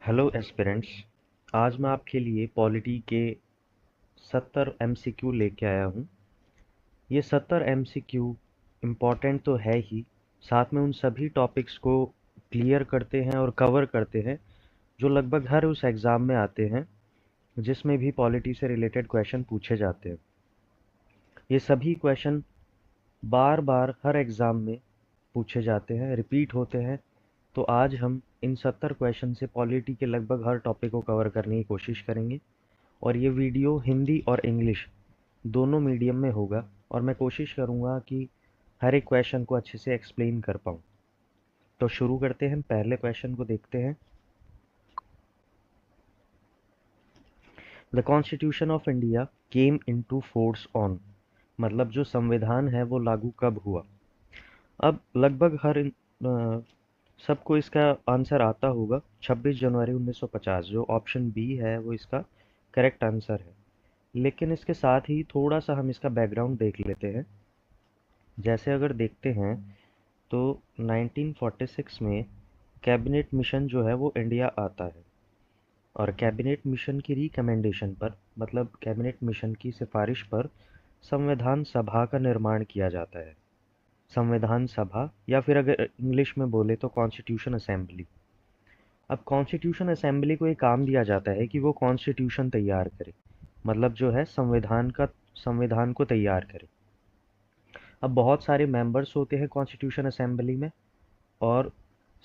Hello aspirants. आज मैं आपके लिए पॉलिटी के 70 एमसीक्यू लेके आया हूँ। ये 70 एमसीक्यू इम्पॉर्टेंट तो है ही, साथ में उन सभी टॉपिक्स को क्लियर करते हैं और कवर करते हैं जो लगभग हर उस एग्ज़ाम में आते हैं जिसमें भी पॉलिटी से रिलेटेड क्वेश्चन पूछे जाते हैं। ये सभी क्वेश्चन बार बार हर एग्ज़ाम में पूछे जाते हैं, रिपीट होते हैं। तो आज हम इन 70 क्वेश्चन से पॉलिटी के लगभग हर टॉपिक को कवर करने की कोशिश करेंगे। और ये वीडियो हिंदी और इंग्लिश दोनों मीडियम में होगा और मैं कोशिश करूँगा कि हर एक क्वेश्चन को अच्छे से एक्सप्लेन कर पाऊँ। तो शुरू करते हैं, पहले क्वेश्चन को देखते हैं। The constitution of India came into force on, मतलब जो संविधान है वो लागू कब हुआ। अब लगभग सबको इसका आंसर आता होगा। 26 जनवरी 1950, जो ऑप्शन बी है वो इसका करेक्ट आंसर है। लेकिन इसके साथ ही थोड़ा सा हम इसका बैकग्राउंड देख लेते हैं। जैसे अगर देखते हैं तो 1946 में कैबिनेट मिशन जो है वो इंडिया आता है, और कैबिनेट मिशन की रिकमेंडेशन पर, मतलब कैबिनेट मिशन की सिफारिश पर संविधान सभा का निर्माण किया जाता है। संविधान सभा, या फिर अगर इंग्लिश में बोले तो कॉन्स्टिट्यूशन असेंबली। अब कॉन्स्टिट्यूशन असेंबली को एक काम दिया जाता है कि वो कॉन्स्टिट्यूशन तैयार करे, मतलब जो है संविधान को तैयार करे। अब बहुत सारे मेंबर्स होते हैं कॉन्स्टिट्यूशन असेंबली में, और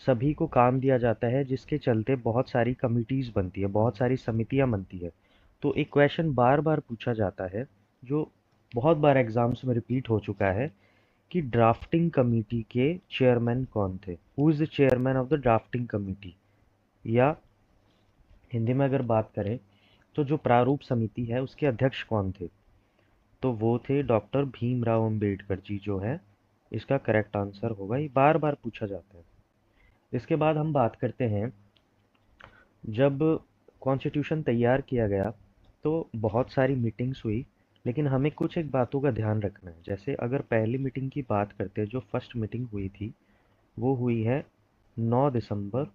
सभी को काम दिया जाता है, जिसके चलते बहुत सारी कमिटीज़ बनती है, बहुत सारी समितियां बनती है। तो एक क्वेश्चन बार बार पूछा जाता है, जो बहुत बार एग्जाम्स में रिपीट हो चुका है, कि ड्राफ्टिंग कमेटी के चेयरमैन कौन थे। Who is the chairman of the drafting committee, या हिंदी में अगर बात करें तो जो प्रारूप समिति है उसके अध्यक्ष कौन थे। तो वो थे डॉक्टर भीमराव अंबेडकर जी, जो है इसका करेक्ट आंसर होगा। ये बार बार पूछा जाता है। इसके बाद हम बात करते हैं, जब कॉन्स्टिट्यूशन तैयार किया गया तो बहुत सारी मीटिंग्स हुई, लेकिन हमें कुछ एक बातों का ध्यान रखना है। जैसे अगर पहली मीटिंग की बात करते हैं, जो फर्स्ट मीटिंग हुई थी वो हुई है 9 दिसंबर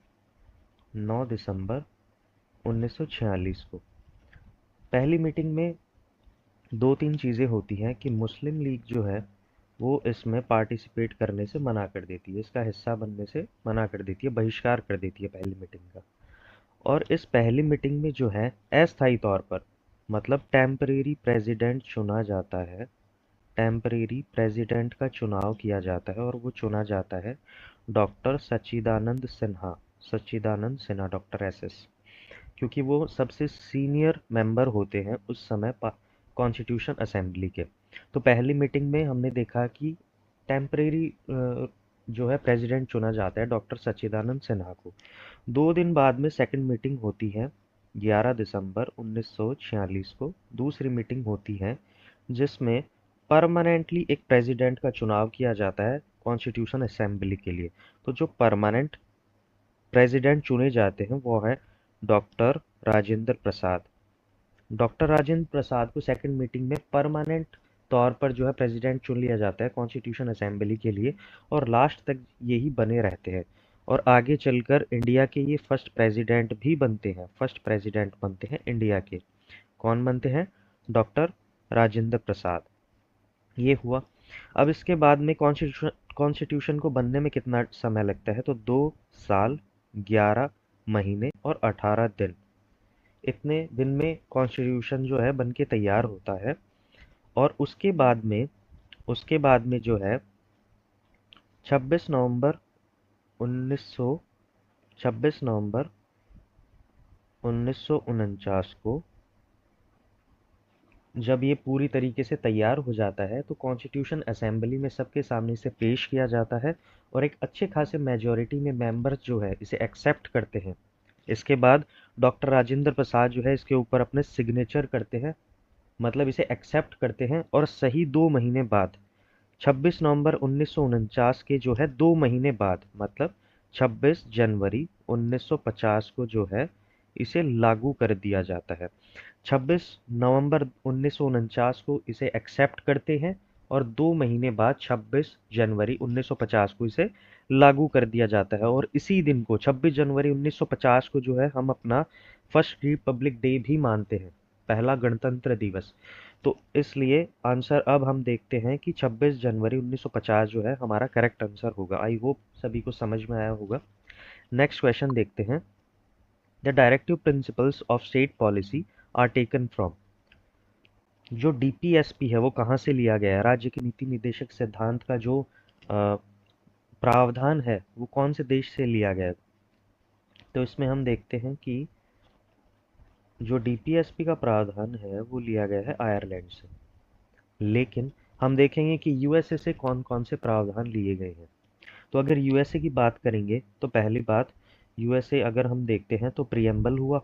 9 दिसंबर 1946 को। पहली मीटिंग में दो तीन चीज़ें होती हैं कि मुस्लिम लीग जो है वो इसमें पार्टिसिपेट करने से मना कर देती है, इसका हिस्सा बनने से मना कर देती है, बहिष्कार कर देती है पहली मीटिंग का। और इस पहली मीटिंग में जो है अस्थायी तौर पर, मतलब टेम्परेरी प्रेसिडेंट चुना जाता है। टेम्परेरी प्रेसिडेंट का चुनाव किया जाता है और वो चुना जाता है डॉक्टर सच्चिदानंद सिन्हा, डॉक्टर एसएस, क्योंकि वो सबसे सीनियर मेंबर होते हैं उस समय कॉन्स्टिट्यूशन असेंबली के। तो पहली मीटिंग में हमने देखा कि टेम्परेरी जो है प्रेसिडेंट चुना जाता है डॉक्टर सच्चिदानंद सिन्हा को। 2 दिन बाद में सेकंड मीटिंग होती है 11 दिसंबर 1946 को। दूसरी मीटिंग होती है जिसमें परमानेंटली एक प्रेसिडेंट का चुनाव किया जाता है कॉन्स्टिट्यूशन असेंबली के लिए। तो जो परमानेंट प्रेसिडेंट चुने जाते हैं वो है डॉक्टर राजेंद्र प्रसाद। डॉक्टर राजेंद्र प्रसाद को सेकंड मीटिंग में परमानेंट तौर पर जो है प्रेसिडेंट चुन लिया जाता है कॉन्स्टिट्यूशन असेंबली के लिए, और लास्ट तक यही बने रहते हैं। और आगे चलकर इंडिया के ये फर्स्ट प्रेसिडेंट बनते हैं इंडिया के। कौन बनते हैं? डॉक्टर राजेंद्र प्रसाद। ये हुआ। अब इसके बाद में कॉन्स्टिट्यूशन को बनने में कितना समय लगता है? तो 2 साल 11 महीने और 18 दिन, इतने दिन में कॉन्स्टिट्यूशन जो है बन के तैयार होता है। और उसके बाद में जो है 26 नवंबर 1900 26 नवंबर 1949 को जब ये पूरी तरीके से तैयार हो जाता है तो कॉन्स्टिट्यूशन असेंबली में सबके सामने इसे पेश किया जाता है, और एक अच्छे खासे मेजॉरिटी में मेंबर्स जो है इसे एक्सेप्ट करते हैं। इसके बाद डॉक्टर राजेंद्र प्रसाद जो है इसके ऊपर अपने सिग्नेचर करते हैं, मतलब इसे एक्सेप्ट करते हैं। और सही 2 महीने बाद, 26 नवंबर 1949 के जो है 2 महीने बाद, मतलब 26 जनवरी 1950 को जो है इसे लागू कर दिया जाता है। 26 नवंबर 1949 को इसे एक्सेप्ट करते हैं, और 2 महीने बाद 26 जनवरी 1950 को इसे लागू कर दिया जाता है। और इसी दिन को 26 जनवरी 1950 को जो है हम अपना फर्स्ट रिपब्लिक डे भी मानते हैं, पहला गणतंत्र दिवस। तो इसलिए आंसर अब हम देखते हैं कि 26 जनवरी 1950 जो है हमारा करेक्ट आंसर होगा। आई होप सभी को समझ में आया होगा। नेक्स्ट क्वेश्चन देखते हैं। The directive principles of state policy are taken from. जो डीपीएसपी है वो कहाँ से लिया गया है? राज्य की नीति निर्देशक सिद्धांत का जो प्रावधान है वो कौन से देश से लिया गया है? तो इसमें हम देखते हैं कि जो डीपीएसपी का प्रावधान है वो लिया गया है आयरलैंड से। लेकिन हम देखेंगे कि यूएसए से कौन कौन से प्रावधान लिए गए हैं। तो अगर यूएसए की बात करेंगे तो पहली बात, यूएसए अगर हम देखते हैं तो प्रियम्बल हुआ,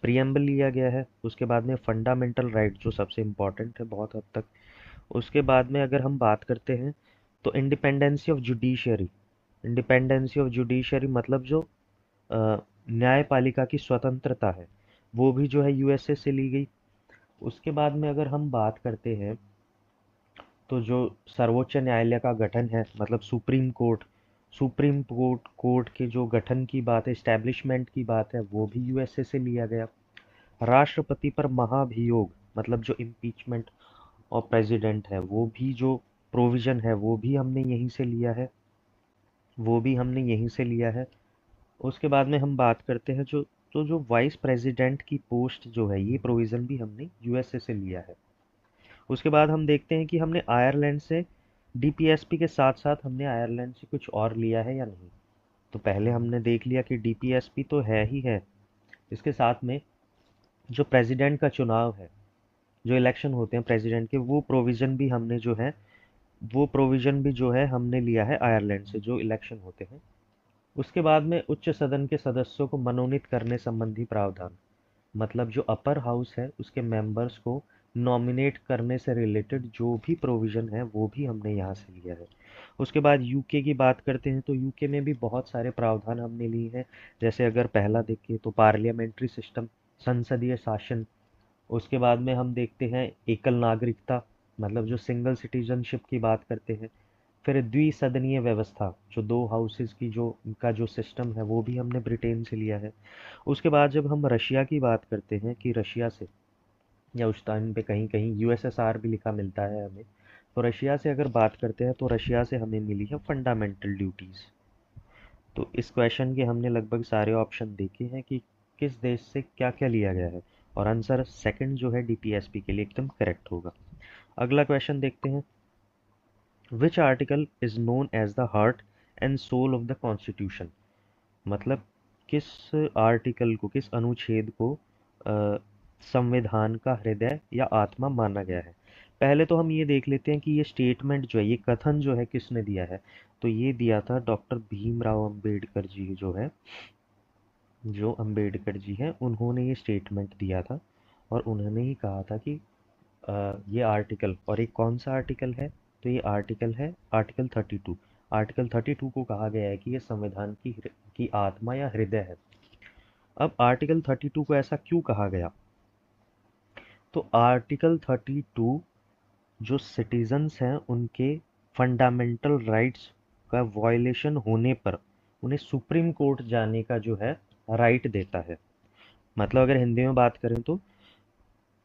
प्रियम्बल लिया गया है। उसके बाद में फंडामेंटल राइट जो सबसे इम्पोर्टेंट है बहुत हद तक। उसके बाद में अगर हम बात करते हैं तो independency of judiciary, independency of judiciary मतलब जो न्यायपालिका की स्वतंत्रता है वो भी जो है यूएसए से ली गई। उसके बाद में अगर हम बात करते हैं तो जो सर्वोच्च न्यायालय का गठन है मतलब supreme court, supreme court court के जो गठन की बात है, एस्टैब्लिशमेंट की बात है, वो भी यूएसए से लिया गया। राष्ट्रपति पर महाभियोग मतलब जो इम्पीचमेंट और प्रेसिडेंट है वो भी जो प्रोविजन है वो भी हमने यहीं से लिया है, वो भी हमने यहीं से लिया है। उसके बाद में हम बात करते हैं जो, तो जो वाइस प्रेसिडेंट की पोस्ट जो है ये प्रोविजन भी हमने यूएसए से लिया है। उसके बाद हम देखते हैं कि हमने आयरलैंड से डीपीएसपी के साथ साथ हमने आयरलैंड से कुछ और लिया है या नहीं। तो पहले हमने देख लिया कि डीपीएसपी तो है ही है, इसके साथ में जो प्रेसिडेंट का चुनाव है, जो इलेक्शन होते हैं प्रेसिडेंट के, वो प्रोविज़न भी हमने जो है, वो प्रोविज़न भी जो है हमने लिया है आयरलैंड से, जो इलेक्शन होते हैं। उसके बाद में उच्च सदन के सदस्यों को मनोनीत करने संबंधी प्रावधान, मतलब जो अपर हाउस है उसके मेंबर्स को नॉमिनेट करने से रिलेटेड जो भी प्रोविज़न है वो भी हमने यहाँ से लिया है। उसके बाद यूके की बात करते हैं तो यूके में भी बहुत सारे प्रावधान हमने लिए हैं। जैसे अगर पहला देखें तो पार्लियामेंट्री सिस्टम, संसदीय शासन। उसके बाद में हम देखते हैं एकल नागरिकता मतलब जो सिंगल सिटीजनशिप की बात करते हैं। फिर द्विसदनीय व्यवस्था, जो दो हाउसेस की जो का जो सिस्टम है वो भी हमने ब्रिटेन से लिया है। उसके बाद जब हम रशिया की बात करते हैं कि रशिया से, या उस टाइम पे कहीं कहीं यूएसएसआर भी लिखा मिलता है हमें, तो रशिया से अगर बात करते हैं तो रशिया से हमें मिली है फंडामेंटल ड्यूटीज़। तो इस क्वेश्चन के हमने लगभग सारे ऑप्शन देखे हैं कि किस देश से क्या क्या लिया गया है, और आंसर सेकंड जो है डीपीएसपी के लिए एकदम करेक्ट होगा। अगला क्वेश्चन देखते हैं। Which article is known as the heart and soul of the constitution, मतलब किस आर्टिकल को, किस अनुच्छेद को संविधान का हृदय या आत्मा माना गया है? पहले तो हम ये देख लेते हैं कि ये स्टेटमेंट जो है, ये कथन जो है किसने दिया है। तो ये दिया था डॉक्टर भीमराव अंबेडकर जी जो है, जो अंबेडकर जी हैं उन्होंने ये स्टेटमेंट दिया था। और उन्होंने ही कहा था कि ये आर्टिकल, और एक कौन सा आर्टिकल है, तो ये आर्टिकल है आर्टिकल 32। आर्टिकल 32 को कहा गया है कि ये संविधान की आत्मा या हृदय है। अब आर्टिकल 32 को ऐसा क्यों कहा गया? तो आर्टिकल 32 जो सिटीजन्स हैं उनके फंडामेंटल राइट्स का वायलेशन होने पर उन्हें सुप्रीम कोर्ट जाने का जो है राइट देता है। मतलब अगर हिंदी में बात करें तो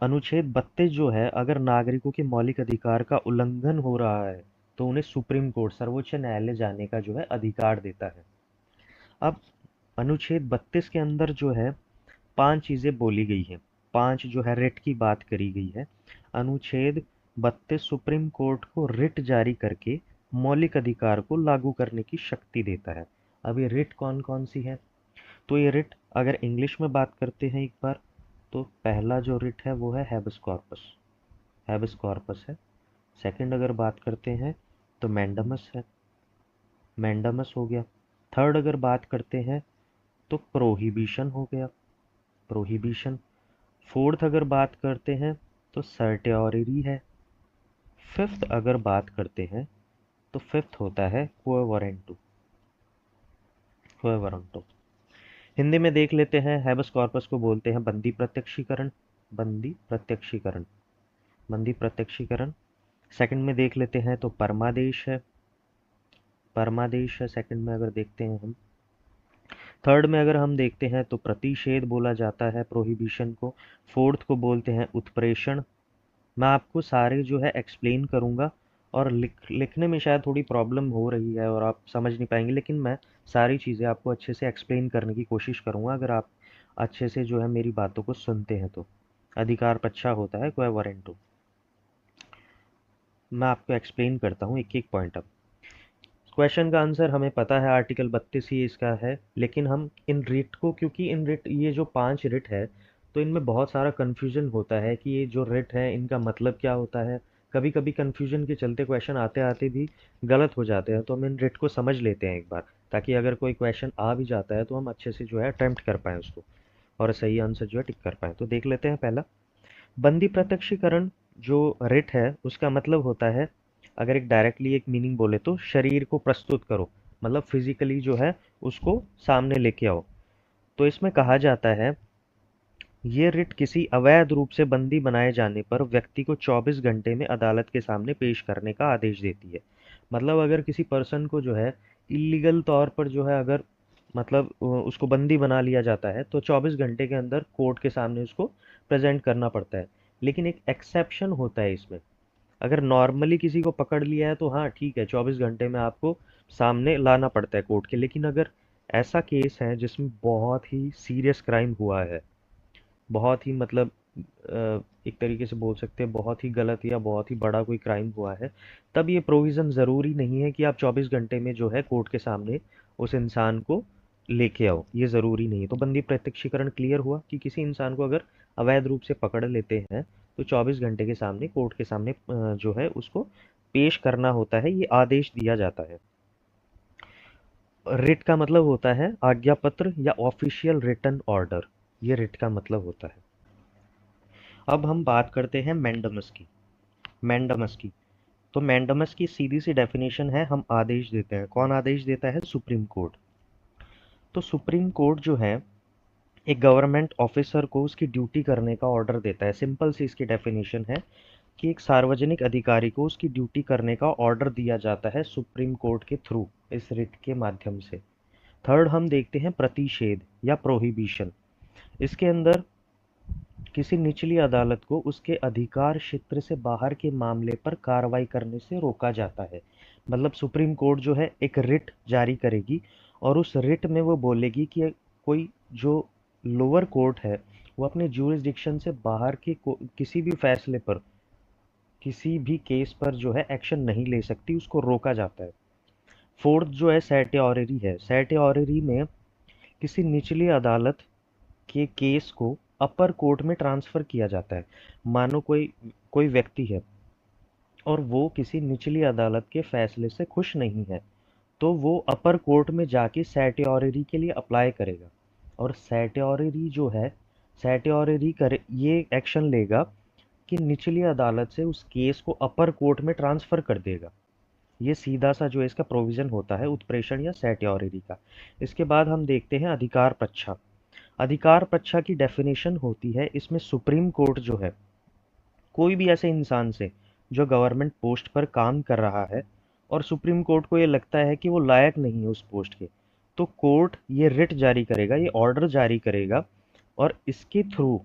अनुच्छेद 32 जो है, अगर नागरिकों के मौलिक अधिकार का उल्लंघन हो रहा है तो उन्हें सुप्रीम कोर्ट, सर्वोच्च न्यायालय जाने का जो है अधिकार देता है। अब अनुच्छेद 32 के अंदर जो है 5 चीज़ें बोली गई हैं, 5 जो है रिट की बात करी गई है। अनुच्छेद 32 सुप्रीम कोर्ट को रिट जारी करके मौलिक अधिकार को लागू करने की शक्ति देता है। अब ये रिट कौन कौन सी है? तो ये रिट अगर इंग्लिश में बात करते हैं एक बार, तो पहला जो रिट है वो है हैबस कॉर्पस, हैबस कॉर्पस है। सेकंड अगर बात करते हैं तो मैंडामस है, मैंडामस हो गया। थर्ड अगर बात करते हैं तो प्रोहिबिशन हो गया, प्रोहिबिशन। फोर्थ अगर बात करते हैं तो सर्टेरियरी है। फिफ्थ अगर बात करते हैं तो फिफ्थ होता है क्वो वारंटो, क्वो वारंटो। हिंदी में देख लेते हैं, हैबस कॉर्पस को बोलते हैं बंदी प्रत्यक्षीकरण, बंदी प्रत्यक्षीकरण, बंदी प्रत्यक्षीकरण। सेकंड में देख लेते हैं तो परमादेश है, परमादेश है सेकंड में अगर देखते हैं हम। थर्ड में अगर हम देखते हैं तो प्रतिषेध बोला जाता है प्रोहिबिशन को। फोर्थ को बोलते हैं उत्प्रेषण। मैं आपको सारे जो है एक्सप्लेन करूंगा, और लिखने में शायद थोड़ी प्रॉब्लम हो रही है और आप समझ नहीं पाएंगे, लेकिन मैं सारी चीज़ें आपको अच्छे से एक्सप्लेन करने की कोशिश करूंगा अगर आप अच्छे से जो है मेरी बातों को सुनते हैं तो। अधिकार पक्षा होता है कोई वारंटू। मैं आपको एक्सप्लेन करता हूँ एक एक पॉइंट। अब क्वेश्चन का आंसर हमें पता है, आर्टिकल 32 ही इसका है, लेकिन हम इन रिट को, क्योंकि इन रिट, ये जो 5 रिट है, तो इनमें बहुत सारा कन्फ्यूजन होता है कि ये जो रिट है इनका मतलब क्या होता है। कभी कभी कन्फ्यूजन के चलते क्वेश्चन आते आते भी गलत हो जाते हैं, तो हम इन रिट को समझ लेते हैं एक बार, ताकि अगर कोई क्वेश्चन आ भी जाता है तो हम अच्छे से जो है अटेम्प्ट कर पाएँ उसको, और सही आंसर जो है टिक कर पाएँ। तो देख लेते हैं पहला, बंदी प्रत्यक्षीकरण जो रिट है उसका मतलब होता है, अगर एक डायरेक्टली एक मीनिंग बोले तो शरीर को प्रस्तुत करो, मतलब फिजिकली जो है उसको सामने लेके आओ। तो इसमें कहा जाता है, ये रिट किसी अवैध रूप से बंदी बनाए जाने पर व्यक्ति को 24 घंटे में अदालत के सामने पेश करने का आदेश देती है। मतलब अगर किसी पर्सन को जो है इलीगल तौर पर जो है, अगर मतलब उसको बंदी बना लिया जाता है, तो 24 घंटे के अंदर कोर्ट के सामने उसको प्रेजेंट करना पड़ता है। लेकिन एक एक्सेप्शन होता है इसमें, अगर नॉर्मली किसी को पकड़ लिया है तो हाँ ठीक है, 24 घंटे में आपको सामने लाना पड़ता है कोर्ट के। लेकिन अगर ऐसा केस है जिसमें बहुत ही सीरियस क्राइम हुआ है, बहुत ही मतलब एक तरीके से बोल सकते हैं बहुत ही गलत या बहुत ही बड़ा कोई क्राइम हुआ है, तब ये प्रोविज़न ज़रूरी नहीं है कि आप 24 घंटे में जो है कोर्ट के सामने उस इंसान को लेके आओ, ये ज़रूरी नहीं है। तो बंदी प्रत्यक्षीकरण क्लियर हुआ कि किसी इंसान को अगर अवैध रूप से पकड़ लेते हैं तो 24 घंटे के सामने कोर्ट के सामने जो है उसको पेश करना होता है, ये आदेश दिया जाता है। रिट का मतलब होता है आज्ञा पत्र या ऑफिशियल रिटन ऑर्डर, ये रिट का मतलब होता है। अब हम बात करते हैं मैंडमस की। मैंडमस की, तो मैंडमस की सीधी सी डेफिनेशन है, हम आदेश देते हैं। कौन आदेश देता है? Supreme court. तो सुप्रीम कोर्ट जो है एक गवर्नमेंट ऑफिसर को उसकी ड्यूटी करने का ऑर्डर देता है। सिंपल सी इसकी डेफिनेशन है कि एक सार्वजनिक अधिकारी को उसकी ड्यूटी करने का ऑर्डर दिया जाता है सुप्रीम कोर्ट के थ्रू, इस रिट के माध्यम से। थर्ड हम देखते हैं प्रतिषेध या प्रोहिबिशन। इसके अंदर किसी निचली अदालत को उसके अधिकार क्षेत्र से बाहर के मामले पर कार्रवाई करने से रोका जाता है। मतलब सुप्रीम कोर्ट जो है एक रिट जारी करेगी, और उस रिट में वो बोलेगी कि कोई जो लोअर कोर्ट है वो अपने ज्यूरिसडिक्शन से बाहर के किसी भी फैसले पर, किसी भी केस पर जो है एक्शन नहीं ले सकती, उसको रोका जाता है। फोर्थ जो है सैटेयोरेरी है। सैटेयोरेरी में किसी निचली अदालत के केस को अपर कोर्ट में ट्रांसफ़र किया जाता है। मानो कोई कोई व्यक्ति है और वो किसी निचली अदालत के फैसले से खुश नहीं है, तो वो अपर कोर्ट में जाके सैटेयोरेरी के लिए अप्लाई करेगा, और सैटेयोरेरी जो है, सैटेयोरेरी करे ये एक्शन लेगा कि निचली अदालत से उस केस को अपर कोर्ट में ट्रांसफ़र कर देगा। ये सीधा सा जो है इसका प्रोविज़न होता है उत्प्रेषण या सैटेयोरेरी का। इसके बाद हम देखते हैं अधिकार पक्षा। अधिकार पक्षा की डेफिनेशन होती है, इसमें सुप्रीम कोर्ट जो है कोई भी ऐसे इंसान से जो गवर्नमेंट पोस्ट पर काम कर रहा है और सुप्रीम कोर्ट को ये लगता है कि वो लायक नहीं है उस पोस्ट के, तो कोर्ट ये रिट जारी करेगा, ये ऑर्डर जारी करेगा, और इसके थ्रू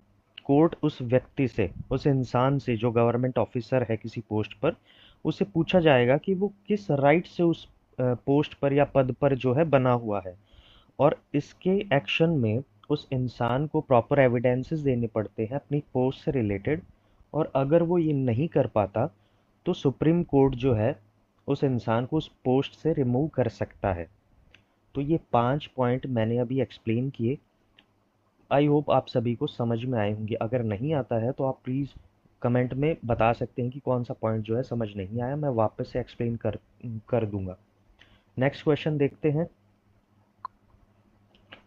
कोर्ट उस व्यक्ति से, उस इंसान से जो गवर्नमेंट ऑफिसर है किसी पोस्ट पर, उससे पूछा जाएगा कि वो किस राइट से उस पोस्ट पर या पद पर जो है बना हुआ है, और इसके एक्शन में उस इंसान को प्रॉपर एविडेंसेस देने पड़ते हैं अपनी पोस्ट से रिलेटेड, और अगर वो ये नहीं कर पाता तो सुप्रीम कोर्ट जो है उस इंसान को उस पोस्ट से रिमूव कर सकता है। तो ये 5 पॉइंट मैंने अभी एक्सप्लेन किए। आई होप आप सभी को समझ में आए होंगे। अगर नहीं आता है तो आप प्लीज़ कमेंट में बता सकते हैं कि कौन सा पॉइंट जो है समझ नहीं आया, मैं वापस से एक्सप्लेन कर दूंगा। नेक्स्ट क्वेश्चन देखते हैं।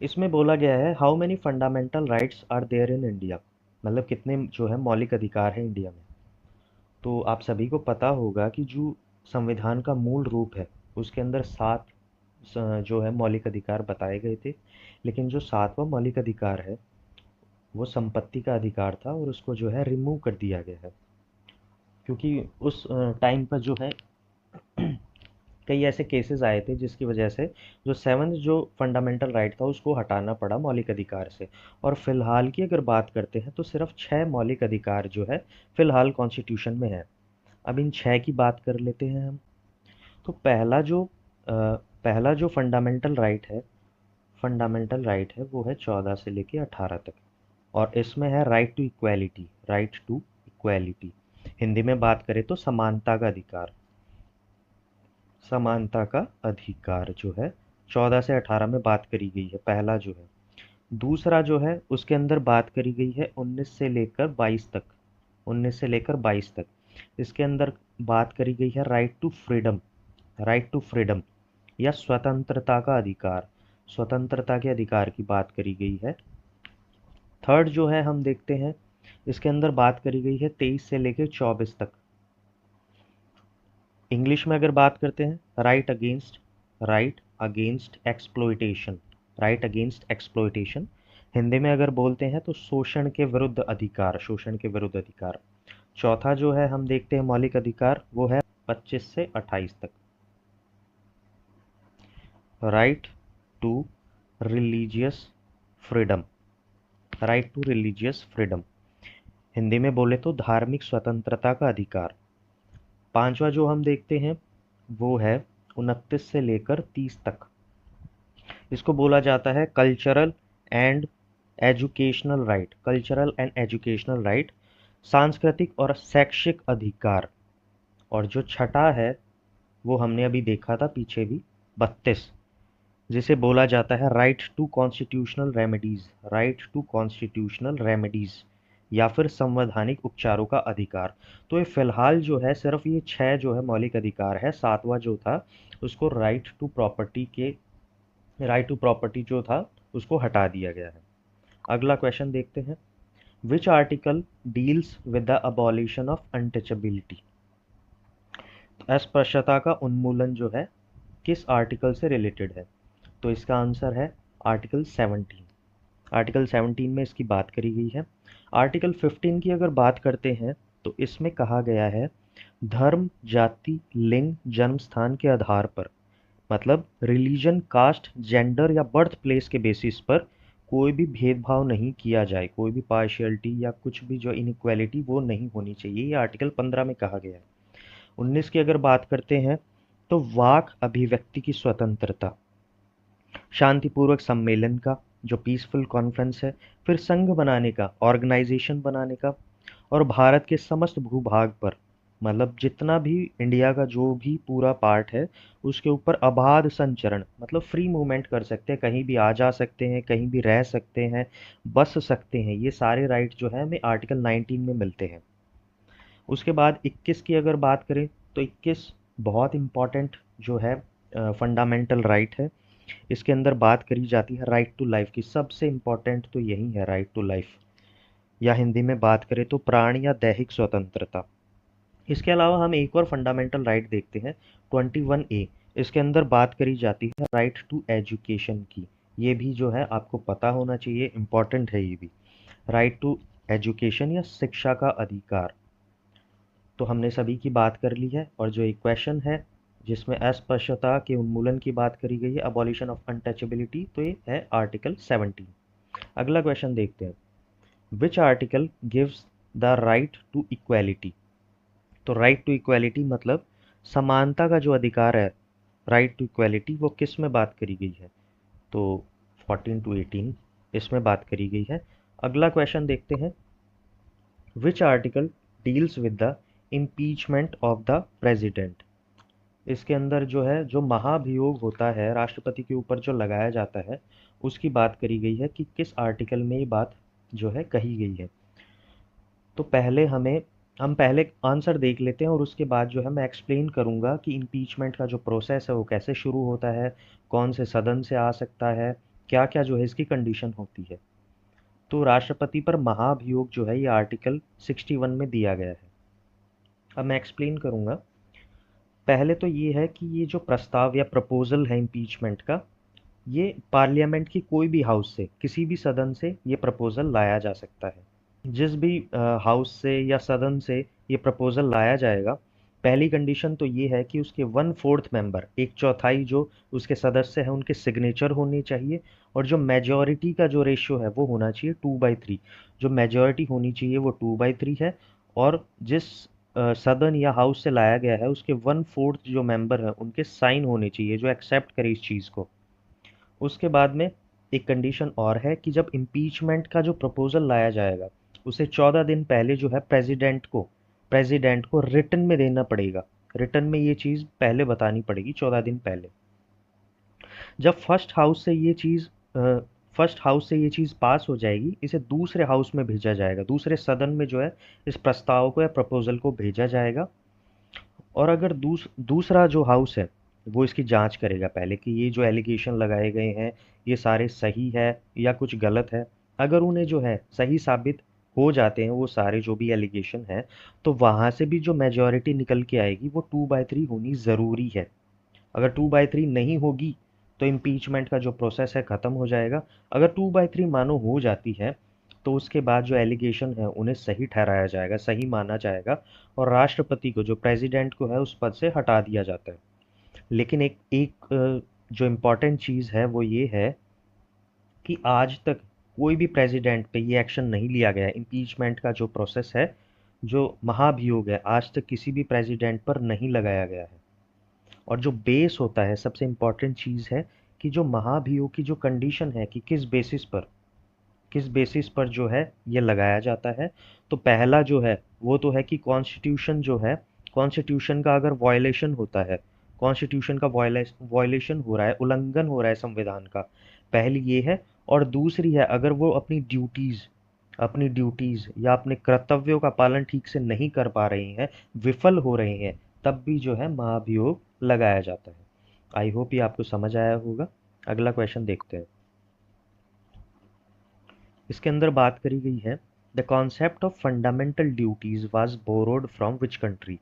इसमें बोला गया है how many fundamental rights are there in India, मतलब कितने जो है मौलिक अधिकार हैं इंडिया में। तो आप सभी को पता होगा कि जो संविधान का मूल रूप है उसके अंदर 7 जो है मौलिक अधिकार बताए गए थे, लेकिन जो 7वां मौलिक अधिकार है वो संपत्ति का अधिकार था, और उसको जो है रिमूव कर दिया गया है। क्योंकि उस टाइम पर जो है कई ऐसे केसेस आए थे जिसकी वजह से जो सेवन्थ जो फंडामेंटल राइट था उसको हटाना पड़ा मौलिक अधिकार से। और फिलहाल की अगर बात करते हैं तो सिर्फ 6 मौलिक अधिकार जो है फिलहाल कॉन्स्टिट्यूशन में है। अब इन 6 की बात कर लेते हैं हम। तो पहला जो फंडामेंटल राइट है वो है 14 से लेके 18 तक। और इसमें है राइट टू इक्वालिटी। हिंदी में बात करें तो समानता का अधिकार जो है 14 से 18 में बात करी गई है, पहला जो है। दूसरा जो है उसके अंदर बात करी गई है 19 से लेकर 22 तक। इसके अंदर बात करी गई है राइट टू फ्रीडम या स्वतंत्रता के अधिकार की बात करी गई है। थर्ड जो है हम देखते हैं, इसके अंदर बात करी गई है 23 से लेकर 24 तक। इंग्लिश में अगर बात करते हैं, राइट अगेंस्ट एक्सप्लॉइटेशन। हिंदी में अगर बोलते हैं तो शोषण के विरुद्ध अधिकार। चौथा जो है हम देखते हैं मौलिक अधिकार, वो है 25 से 28 तक। Right to religious freedom. Hindi में बोले तो धार्मिक स्वतंत्रता का अधिकार। पांचवा जो हम देखते हैं वो है 29 से लेकर 30 तक। इसको बोला जाता है and cultural and educational right, सांस्कृतिक और शैक्षिक अधिकार। और जो छठा है वो हमने अभी देखा था पीछे भी, 32, जिसे बोला जाता है राइट टू कॉन्स्टिट्यूशनल रेमेडीज या फिर संवैधानिक उपचारों का अधिकार। तो ये फिलहाल जो है सिर्फ ये 6 जो है मौलिक अधिकार है। सातवां जो था उसको राइट टू प्रॉपर्टी जो था उसको हटा दिया गया है। अगला क्वेश्चन देखते हैं, which article deals with the abolition of untouchability. अस्पृश्यता का उन्मूलन जो है किस आर्टिकल से रिलेटेड है? तो इसका आंसर है आर्टिकल 17। आर्टिकल 17 में इसकी बात करी गई है। आर्टिकल 15 की अगर बात करते हैं तो इसमें कहा गया है धर्म, जाति, लिंग, जन्म स्थान के आधार पर, मतलब रिलीजन, कास्ट, जेंडर या बर्थ प्लेस के बेसिस पर कोई भी भेदभाव नहीं किया जाए, कोई भी पार्शियलिटी या कुछ भी जो इनइक्वालिटी वो नहीं होनी चाहिए, ये आर्टिकल 15 में कहा गया है। 19 की अगर बात करते हैं तो वाक अभिव्यक्ति की स्वतंत्रता, शांतिपूर्वक सम्मेलन का जो पीसफुल कॉन्फ्रेंस है, फिर संघ बनाने का, ऑर्गेनाइजेशन बनाने का, और भारत के समस्त भूभाग पर, मतलब जितना भी इंडिया का जो भी पूरा पार्ट है उसके ऊपर अबाध संचरण, मतलब फ्री मूवमेंट कर सकते हैं, कहीं भी आ जा सकते हैं, कहीं भी रह सकते हैं, बस सकते हैं। ये सारे राइट जो है हमें आर्टिकल 19 में मिलते हैं। उसके बाद 21 की अगर बात करें तो 21 बहुत इम्पॉर्टेंट जो है फंडामेंटल राइट है। इसके अंदर बात करी जाती है राइट टू लाइफ की। सबसे इम्पॉर्टेंट तो यही है, राइट टू लाइफ, या हिंदी में बात करें तो प्राण या दैहिक स्वतंत्रता। इसके अलावा हम एक और फंडामेंटल राइट देखते हैं 21A। इसके अंदर बात करी जाती है राइट टू एजुकेशन की। ये भी जो है आपको पता होना चाहिए, इम्पॉर्टेंट है ये भी। राइट टू एजुकेशन या शिक्षा का अधिकार। तो हमने सभी की बात कर ली है। और जो एक क्वेश्चन है जिसमें अस्पृश्यता के उन्मूलन की बात करी गई है, अबॉलिशन ऑफ अनटचेबिलिटी, तो ये है आर्टिकल 17। अगला क्वेश्चन देखते हैं, which article gives the right to equality. तो राइट टू इक्वालिटी मतलब समानता का जो अधिकार है, राइट टू इक्वालिटी, वो किस में बात करी गई है? तो 14 to 18 इसमें बात करी गई है। अगला क्वेश्चन देखते हैं, which article deals with the impeachment of the president. इसके अंदर जो है जो महाभियोग होता है राष्ट्रपति के ऊपर जो लगाया जाता है उसकी बात करी गई है कि किस आर्टिकल में ये बात जो है कही गई है। तो हम पहले आंसर देख लेते हैं और उसके बाद जो है मैं एक्सप्लेन करूंगा कि इम्पीचमेंट का जो प्रोसेस है वो कैसे शुरू होता है, कौन से सदन से आ सकता है, क्या क्या जो है इसकी कंडीशन होती है। तो राष्ट्रपति पर महाभियोग जो है ये आर्टिकल 61 में दिया गया है। अब मैं एक्सप्लेन करूंगा। पहले तो ये है कि ये जो प्रस्ताव या प्रपोजल है इम्पीचमेंट का, ये पार्लियामेंट की कोई भी हाउस से, किसी भी सदन से ये प्रपोजल लाया जा सकता है। जिस भी हाउस से या सदन से ये प्रपोजल लाया जाएगा, पहली कंडीशन तो ये है कि उसके 1/4 मेंबर, एक चौथाई जो उसके सदस्य हैं उनके सिग्नेचर होने चाहिए, और जो मेजॉरिटी का जो रेशियो है वो होना चाहिए 2/3। जो मेजॉरिटी होनी चाहिए वो 2/3 है। और जिस सदन या हाउस से लाया गया है उसके 1/4 जो मेंबर हैं उनके साइन होने चाहिए जो एक्सेप्ट करे इस चीज़ को। उसके बाद में एक कंडीशन और है कि जब इम्पीचमेंट का जो प्रपोजल लाया जाएगा उसे 14 दिन पहले जो है प्रेसिडेंट को रिटन में देना पड़ेगा। रिटन में ये चीज़ पहले बतानी पड़ेगी 14 दिन पहले। जब फर्स्ट हाउस से ये चीज़ पास हो जाएगी, इसे दूसरे हाउस में भेजा जाएगा, दूसरे सदन में जो है इस प्रस्ताव को या प्रपोजल को भेजा जाएगा। और अगर दूसरा जो हाउस है वो इसकी जांच करेगा पहले कि ये जो एलिगेशन लगाए गए हैं ये सारे सही है या कुछ गलत है। अगर उन्हें जो है सही साबित हो जाते हैं वो सारे जो भी एलिगेशन है, तो वहां से भी जो मेजॉरिटी निकल के आएगी वो 2/3 होनी ज़रूरी है। अगर 2/3 नहीं होगी तो इम्पीचमेंट का जो प्रोसेस है ख़त्म हो जाएगा। अगर 2/3 मानो हो जाती है तो उसके बाद जो एलिगेशन है उन्हें सही ठहराया जाएगा, सही माना जाएगा, और राष्ट्रपति को, जो प्रेसिडेंट को है, उस पद से हटा दिया जाता है। लेकिन एक एक जो इम्पोर्टेंट चीज़ है वो ये है कि आज तक कोई भी प्रेसिडेंट पे ये एक्शन नहीं लिया गया। इम्पीचमेंट का जो प्रोसेस है, जो महाभियोग है, आज तक किसी भी प्रेसिडेंट पर नहीं लगाया गया है। और जो बेस होता है, सबसे इम्पोर्टेंट चीज़ है कि जो महाभियोग की जो कंडीशन है कि किस बेसिस पर जो है ये लगाया जाता है। तो पहला जो है वो तो है कि कॉन्स्टिट्यूशन जो है, कॉन्स्टिट्यूशन का अगर वायलेशन होता है, कॉन्स्टिट्यूशन का वायलेशन हो रहा है, उल्लंघन हो रहा है संविधान का, पहली ये है। और दूसरी है अगर वो अपनी ड्यूटीज़ या अपने कर्तव्यों का पालन ठीक से नहीं कर पा रहे हैं, विफल हो रहे हैं, तब भी जो है महाभियोग लगाया जाता है। आई होप ये आपको समझ आया होगा। अगला क्वेश्चन देखते हैं। इसके अंदर बात करी गई है, the concept of fundamental duties was borrowed from which country.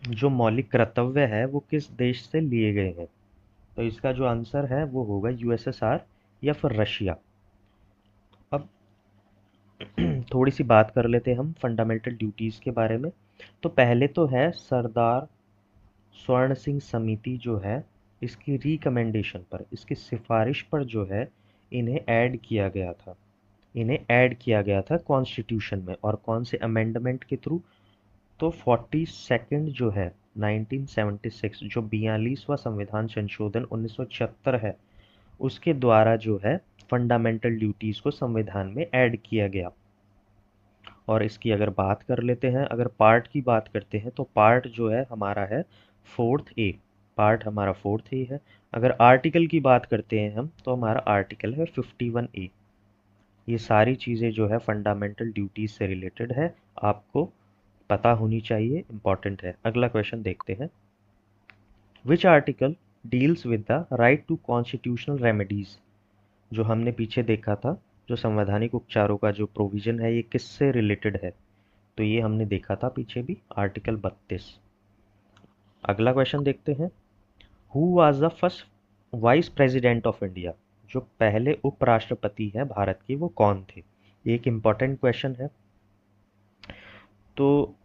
जो मौलिक कर्तव्य है वो किस देश से लिए गए हैं। तो इसका जो आंसर है वो होगा यूएसएसआर या फिर रशिया। अब थोड़ी सी बात कर लेते हैं हम फंडामेंटल ड्यूटीज़ के बारे में। तो पहले तो है सरदार स्वर्ण सिंह समिति जो है, इसकी रिकमेंडेशन पर, इसकी सिफारिश पर जो है इन्हें ऐड किया गया था। इन्हें ऐड किया गया था कॉन्स्टिट्यूशन में, और कौन से अमेंडमेंट के थ्रू। तो 42nd जो है 1976, जो 42वां संविधान संशोधन 1976 है, उसके द्वारा जो है फंडामेंटल ड्यूटीज़ को संविधान में ऐड किया गया। और इसकी अगर बात कर लेते हैं, अगर पार्ट की बात करते हैं, तो पार्ट जो है हमारा है 4th A। पार्ट हमारा 4th A है। अगर आर्टिकल की बात करते हैं हम, तो हमारा आर्टिकल है 51A। ये सारी चीज़ें जो है फंडामेंटल ड्यूटीज से रिलेटेड है, आपको पता होनी चाहिए, इंपॉर्टेंट है। अगला क्वेश्चन देखते हैं। Which article deals with the right to constitutional remedies. जो हमने पीछे देखा था, जो संवैधानिक उपचारों का जो प्रोविजन है ये किससे रिलेटेड है, तो ये हमने देखा था पीछे भी, आर्टिकल 32। अगला क्वेश्चन देखते हैं। Who was the first vice president of India. जो पहले उपराष्ट्रपति हैं भारत के, वो कौन थे। ये एक इम्पॉर्टेंट क्वेश्चन है। तो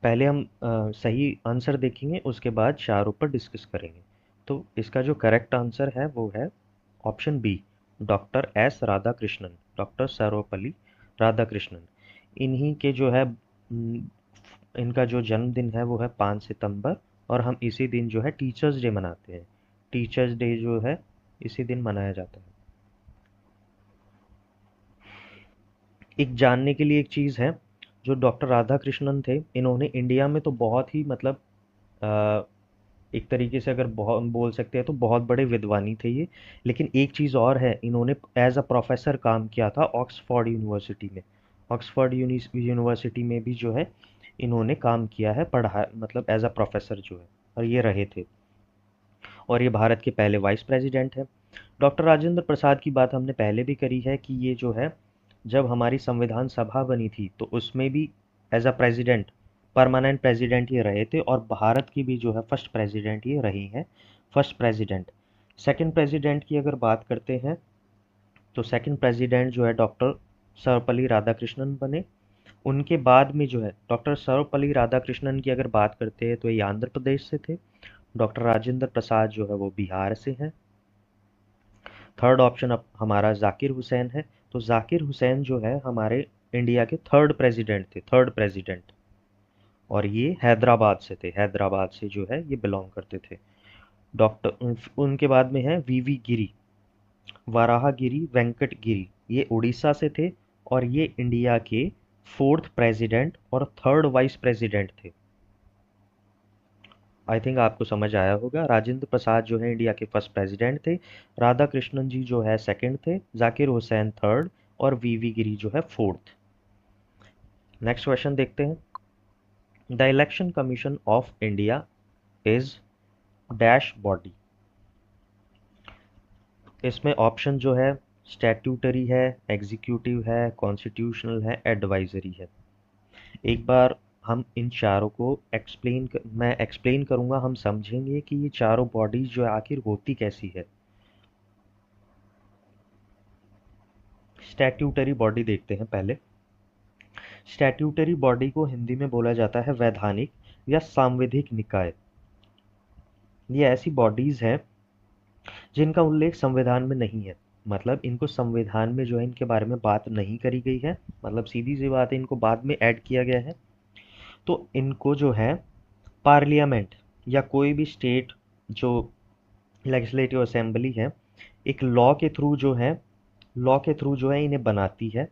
पहले हम सही आंसर देखेंगे, उसके बाद चारों पर डिस्कस करेंगे। तो इसका जो करेक्ट आंसर है वो है option B, doctor S Radhakrishnan, doctor Sarvepalli Radhakrishnan. इन्हीं के जो है इनका जो जन्मदिन है वो है 5 सितंबर, और हम इसी दिन जो है टीचर्स डे मनाते हैं। टीचर्स डे जो है इसी दिन मनाया जाता है। एक जानने के लिए एक चीज़ है, जो डॉक्टर राधाकृष्णन थे, इन्होंने इंडिया में तो बहुत ही मतलब अ, एक तरीके से अगर बहुत बोल सकते हैं तो बहुत बड़े विद्वानी थे ये। लेकिन एक चीज़ और है, इन्होंने एज अ प्रोफेसर काम किया था ऑक्सफोर्ड यूनिवर्सिटी में। ऑक्सफोर्ड यूनिवर्सिटी में भी जो है इन्होंने काम किया है, पढ़ा मतलब एज अ प्रोफेसर जो है, और ये रहे थे। और ये भारत के पहले वाइस प्रेसिडेंट हैं। डॉक्टर राजेंद्र प्रसाद की बात हमने पहले भी करी है कि ये जो है, जब हमारी संविधान सभा बनी थी तो उसमें भी as a president, permanent president ये रहे थे, और भारत की भी जो है फर्स्ट प्रेसिडेंट ये रही हैं, फर्स्ट प्रेसिडेंट। सेकंड प्रेसिडेंट की अगर बात करते हैं, तो सेकंड प्रेसिडेंट जो है डॉक्टर सर्वपल्ली राधाकृष्णन बने। उनके बाद में जो है डॉक्टर सर्वपल्ली राधाकृष्णन की अगर बात करते हैं तो ये आंध्र प्रदेश से थे। डॉक्टर राजेंद्र प्रसाद जो है वो बिहार से हैं। थर्ड ऑप्शन अब हमारा जाकिर हुसैन है। तो जाकिर हुसैन जो है हमारे इंडिया के थर्ड प्रेसिडेंट थे, थर्ड प्रेसिडेंट। और ये हैदराबाद से थे, हैदराबाद से जो है ये बिलोंग करते थे। डॉक्टर उनके बाद में है वीवी गिरी, वराहगिरी वेंकट गिरी। ये उड़ीसा से थे और ये इंडिया के फोर्थ प्रेसिडेंट और थर्ड वाइस प्रेसिडेंट थे। आई थिंक आपको समझ आया होगा। राजेंद्र प्रसाद जो है इंडिया के फर्स्ट प्रेसिडेंट थे, राधा कृष्णन जी जो है सेकंड थे, जाकिर हुसैन थर्ड और वीवी गिरी जो है फोर्थ। नेक्स्ट क्वेश्चन देखते हैं। The election commission of India is dash body. इसमें ऑप्शन जो है स्टैट्यूटरी है, एग्जीक्यूटिव है, कॉन्स्टिट्यूशनल है, एडवाइजरी है। एक बार हम इन चारों को मैं एक्सप्लेन करूंगा, हम समझेंगे कि ये चारों बॉडीज जो है आखिर होती कैसी है। स्टैट्यूटरी बॉडी देखते हैं पहले। स्टैट्यूटरी बॉडी को हिंदी में बोला जाता है वैधानिक या सांविधिक निकाय। ये ऐसी बॉडीज हैं जिनका उल्लेख संविधान में नहीं है। मतलब इनको संविधान में जो है इनके बारे में बात नहीं करी गई है, मतलब सीधी सी बात है, इनको बाद में ऐड किया गया है। तो इनको जो है पार्लियामेंट या कोई भी स्टेट जो लेजिस्लेटिव असेंबली है, एक लॉ के थ्रू जो है इन्हें बनाती है।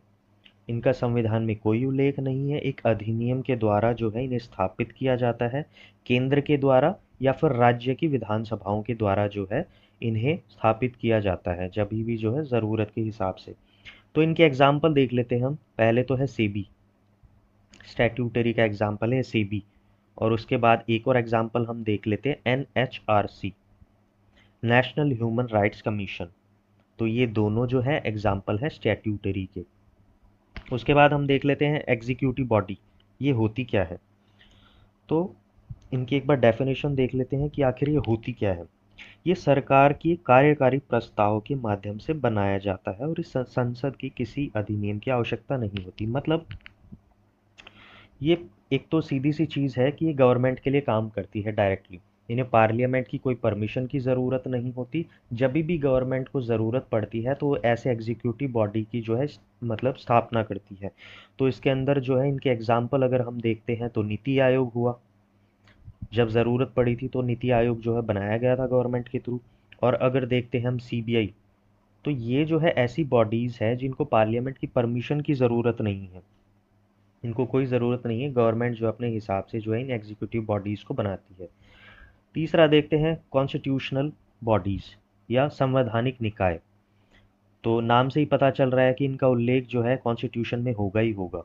इनका संविधान में कोई उल्लेख नहीं है। एक अधिनियम के द्वारा जो है इन्हें स्थापित किया जाता है, केंद्र के द्वारा या फिर राज्य की विधानसभाओं के द्वारा जो है इन्हें स्थापित किया जाता है, जब भी जो है ज़रूरत के हिसाब से। तो इनके एग्जाम्पल देख लेते हैं हम। पहले तो है सेबी, स्टैट्यूटरी का एग्जाम्पल है सेबी। और उसके बाद एक और एग्जाम्पल हम देख लेते हैं NHRC, national human rights commission. तो ये दोनों जो है एग्जाम्पल है स्टैट्यूटरी के। उसके बाद हम देख लेते हैं एग्जीक्यूटिव बॉडी, ये होती क्या है। तो इनकी एक बार डेफिनेशन देख लेते हैं कि आखिर ये होती क्या है। ये सरकार की कार्यकारी प्रस्ताव के माध्यम से बनाया जाता है और इस संसद की किसी अधिनियम की आवश्यकता नहीं होती। मतलब ये एक तो सीधी सी चीज़ है कि ये गवर्नमेंट के लिए काम करती है डायरेक्टली। इन्हें पार्लियामेंट की कोई परमिशन की ज़रूरत नहीं होती। जब भी गवर्नमेंट को ज़रूरत पड़ती है तो वो ऐसे एग्जीक्यूटिव बॉडी की जो है मतलब स्थापना करती है। तो इसके अंदर जो है इनके एग्जाम्पल अगर हम देखते हैं तो नीति आयोग हुआ। जब ज़रूरत पड़ी थी तो नीति आयोग जो है बनाया गया था गवर्नमेंट के थ्रू। और अगर देखते हैं हम सीबीआई, तो ये जो है ऐसी बॉडीज़ है जिनको पार्लियामेंट की परमिशन की ज़रूरत नहीं है। इनको कोई ज़रूरत नहीं है, गवर्नमेंट जो अपने हिसाब से जो है इन एग्जीक्यूटिव बॉडीज़ को बनाती है। तीसरा देखते हैं कॉन्स्टिट्यूशनल बॉडीज़ या संवैधानिक निकाय। तो नाम से ही पता चल रहा है कि इनका उल्लेख जो है कॉन्स्टिट्यूशन में होगा ही होगा।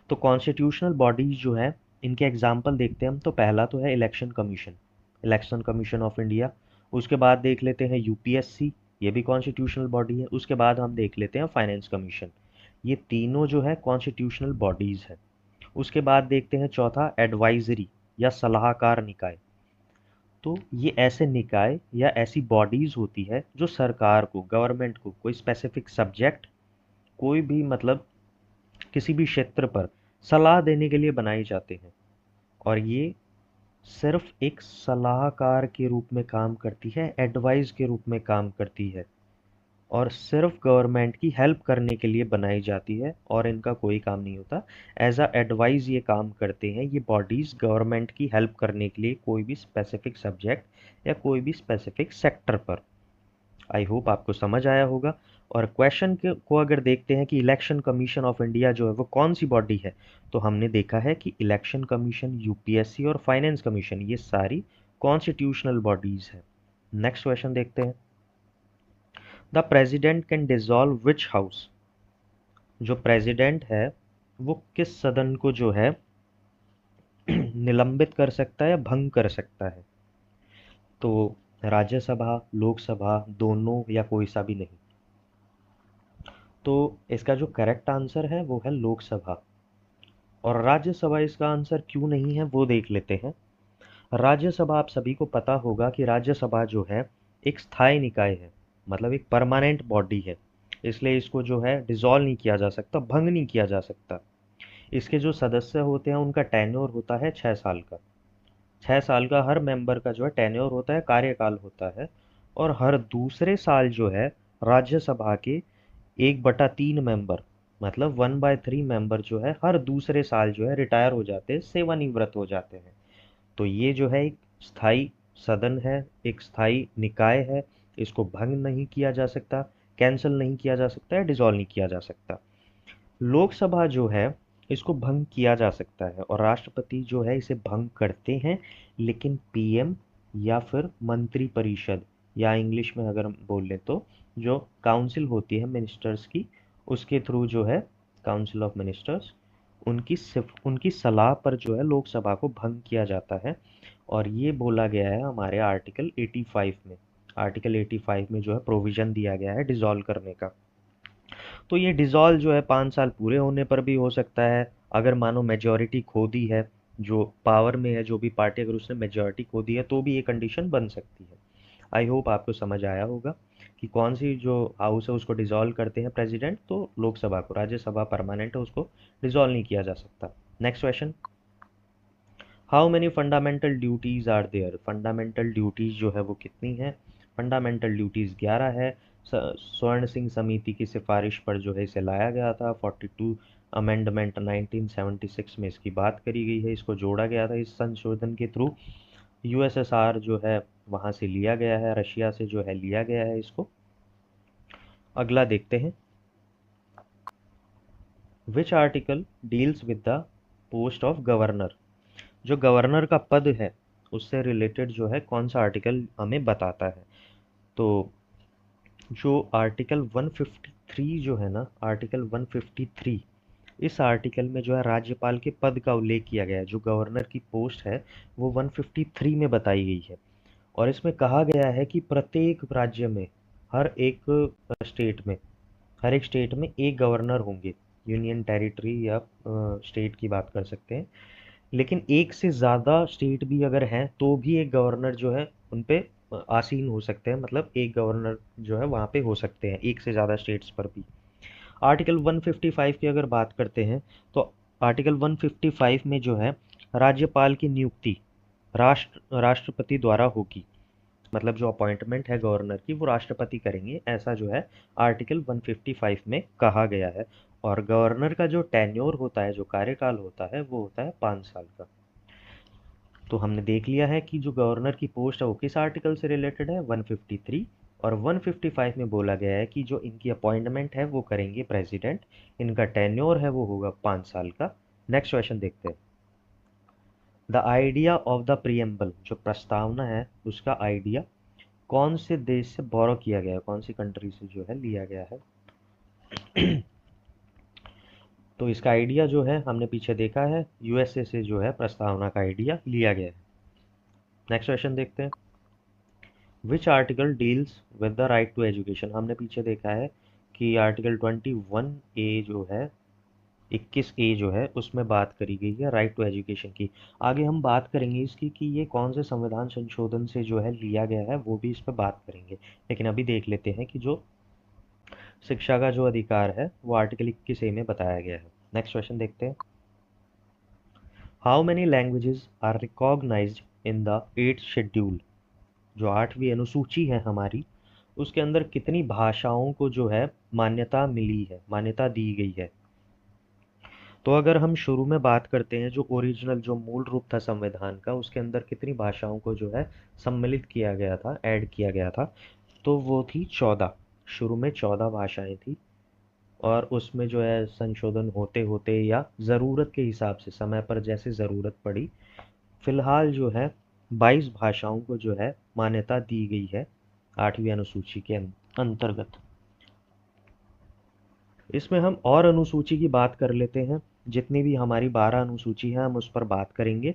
तो कॉन्स्टिट्यूशनल बॉडीज़ जो है इनके एग्जाम्पल देखते हैं हम। तो पहला तो है election commission, election commission of India. उसके बाद देख लेते हैं यूपीएससी, ये भी कॉन्स्टिट्यूशनल बॉडी है। उसके बाद हम देख लेते हैं फाइनेंस कमीशन। ये तीनों जो है कॉन्स्टिट्यूशनल बॉडीज़ है। उसके बाद देखते हैं चौथा एडवाइजरी या सलाहकार निकाय। तो ये ऐसे निकाय या ऐसी बॉडीज़ होती है जो सरकार को, गवर्नमेंट को कोई स्पेसिफिक सब्जेक्ट, कोई भी मतलब किसी भी क्षेत्र पर सलाह देने के लिए बनाए जाते हैं। और ये सिर्फ एक सलाहकार के रूप में काम करती है, एडवाइस के रूप में काम करती है और सिर्फ गवर्नमेंट की हेल्प करने के लिए बनाई जाती है और इनका कोई काम नहीं होता। एज अ एडवाइस ये काम करते हैं ये बॉडीज़ गवर्नमेंट की हेल्प करने के लिए कोई भी स्पेसिफिक सब्जेक्ट या कोई भी स्पेसिफिक सेक्टर पर। आई होप आपको समझ आया होगा। और क्वेश्चन को अगर देखते हैं कि इलेक्शन कमीशन ऑफ इंडिया जो है वो कौन सी बॉडी है, तो हमने देखा है कि इलेक्शन कमीशन, यूपीएससी और फाइनेंस कमीशन ये सारी कॉन्स्टिट्यूशनल बॉडीज़ है। नेक्स्ट क्वेश्चन देखते हैं। The president can dissolve which house. जो प्रेसिडेंट है वो किस सदन को जो है निलंबित कर सकता है या भंग कर सकता है। तो राज्यसभा, लोकसभा, दोनों या कोई सा भी नहीं। तो इसका जो करेक्ट आंसर है वो है लोकसभा। और राज्यसभा इसका आंसर क्यों नहीं है वो देख लेते हैं। राज्यसभा, आप सभी को पता होगा कि राज्यसभा जो है एक स्थायी निकाय है, मतलब एक परमानेंट बॉडी है। इसलिए इसको जो है डिसॉल्व नहीं किया जा सकता, भंग नहीं किया जा सकता। इसके जो सदस्य होते हैं उनका टेन्योर होता है 6 साल का। 6 साल का हर मेंबर का जो है टेन्योर होता है, कार्यकाल होता है। और हर दूसरे साल जो है राज्यसभा के 1/3 मेंबर, मतलब 1/3 मेंबर जो है हर दूसरे साल जो है रिटायर हो जाते हैं, सेवानिवृत्त हो जाते हैं। तो ये जो है एक स्थायी सदन है, एक स्थायी निकाय है। इसको भंग नहीं किया जा सकता, कैंसिल नहीं किया जा सकता, या डिसॉल्व नहीं किया जा सकता। लोकसभा जो है इसको भंग किया जा सकता है, और राष्ट्रपति जो है इसे भंग करते हैं, लेकिन पीएम या फिर मंत्री परिषद, या इंग्लिश में अगर हम बोल लें तो जो काउंसिल होती है मिनिस्टर्स की, उसके थ्रू जो है काउंसिल ऑफ मिनिस्टर्स, उनकी सिर्फ उनकी सलाह पर जो है लोकसभा को भंग किया जाता है। और ये बोला गया है हमारे आर्टिकल 85 में। आर्टिकल 85 में जो है प्रोविजन दिया गया है डिसॉल्व करने का। तो ये डिसॉल्व जो है 5 साल पूरे होने पर भी हो सकता है। अगर मानो मेजॉरिटी खो दी है, जो पावर में है जो भी पार्टी, अगर उसने मेजॉरिटी खो दी है तो भी ये कंडीशन बन सकती है। आई होप आपको समझ आया होगा कि कौन सी जो हाउस है उसको डिसॉल्व करते हैं प्रेसिडेंट, तो लोकसभा को। राज्यसभा परमानेंट है, उसको डिसॉल्व नहीं किया जा सकता। Next question, how many fundamental duties are there. Fundamental duties जो है वो कितनी है? फंडामेंटल ड्यूटीज 11 है। स्वर्ण सिंह समिति की सिफारिश पर जो है इसे लाया गया था। 42 अमेंडमेंट 1976 में इसकी बात करी गई है, इसको जोड़ा गया था इस संशोधन के थ्रू। यूएसएसआर जो है वहाँ से लिया गया है, रशिया से जो है लिया गया है इसको। अगला देखते हैं, which article deals with the post of governor. जो गवर्नर का पद है उससे रिलेटेड जो है कौन सा आर्टिकल हमें बताता है? तो जो आर्टिकल 153 जो है ना, आर्टिकल 153, इस आर्टिकल में जो है राज्यपाल के पद का उल्लेख किया गया है। जो गवर्नर की पोस्ट है वो 153 में बताई गई है। और इसमें कहा गया है कि प्रत्येक राज्य में, हर एक स्टेट में, हर एक स्टेट में एक गवर्नर होंगे। यूनियन टेरिटरी या स्टेट की बात कर सकते हैं। लेकिन एक से ज़्यादा स्टेट भी अगर हैं तो भी एक गवर्नर जो है उन पे आसीन हो सकते हैं, मतलब एक गवर्नर जो है वहाँ पे हो सकते हैं एक से ज़्यादा स्टेट्स पर भी। आर्टिकल 155 की अगर बात करते हैं तो आर्टिकल 155 में जो है राज्यपाल की नियुक्ति राष्ट्रपति द्वारा होगी। मतलब जो अपॉइंटमेंट है गवर्नर की वो राष्ट्रपति करेंगे, ऐसा जो है आर्टिकल 155 में कहा गया है। और गवर्नर का जो टेन्योर होता है, जो कार्यकाल होता है, वो होता है 5 साल का। तो हमने देख लिया है कि जो गवर्नर की पोस्ट है वो किस आर्टिकल से रिलेटेड है, 153। और 155 में बोला गया है कि जो इनकी अपॉइंटमेंट है वो करेंगे प्रेसिडेंट, इनका टेन्योर है वो होगा 5 साल का। नेक्स्ट क्वेश्चन देखते हैं, the idea of the preamble, जो प्रस्तावना है उसका आइडिया कौन से देश से बोरो किया गया है, कौन सी कंट्री से जो है लिया गया है? तो इसका आइडिया जो है हमने पीछे देखा है, यूएसए से जो है प्रस्तावना का आइडिया लिया गया है। नेक्स्ट क्वेश्चन देखते हैं, which article deals with the right to education. हमने पीछे देखा है कि आर्टिकल 21A जो है, 21A जो है उसमें बात करी गई है राइट टू एजुकेशन की। आगे हम बात करेंगे इसकी कि ये कौन से संविधान संशोधन से जो है लिया गया है, वो भी इस पर बात करेंगे। लेकिन अभी देख लेते हैं कि जो शिक्षा का जो अधिकार है वो आर्टिकल 21A में बताया गया है। नेक्स्ट क्वेश्चन देखते हैं, how many languages are recognised in the 8th schedule. जो 8वीं अनुसूची है हमारी, उसके अंदर कितनी भाषाओं को जो है मान्यता मिली है, मान्यता दी गई है? तो अगर हम शुरू में बात करते हैं, जो ओरिजिनल जो मूल रूप था संविधान का, उसके अंदर कितनी भाषाओं को जो है सम्मिलित किया गया था, ऐड किया गया था, तो वो थी 14। शुरू में 14 भाषाएं थी। और उसमें जो है संशोधन होते होते या ज़रूरत के हिसाब से, समय पर जैसे ज़रूरत पड़ी, फिलहाल जो है 22 भाषाओं को जो है मान्यता दी गई है 8वीं अनुसूची के अंतर्गत। इसमें हम और अनुसूची की बात कर लेते हैं। जितनी भी हमारी 12 अनुसूची है हम उस पर बात करेंगे।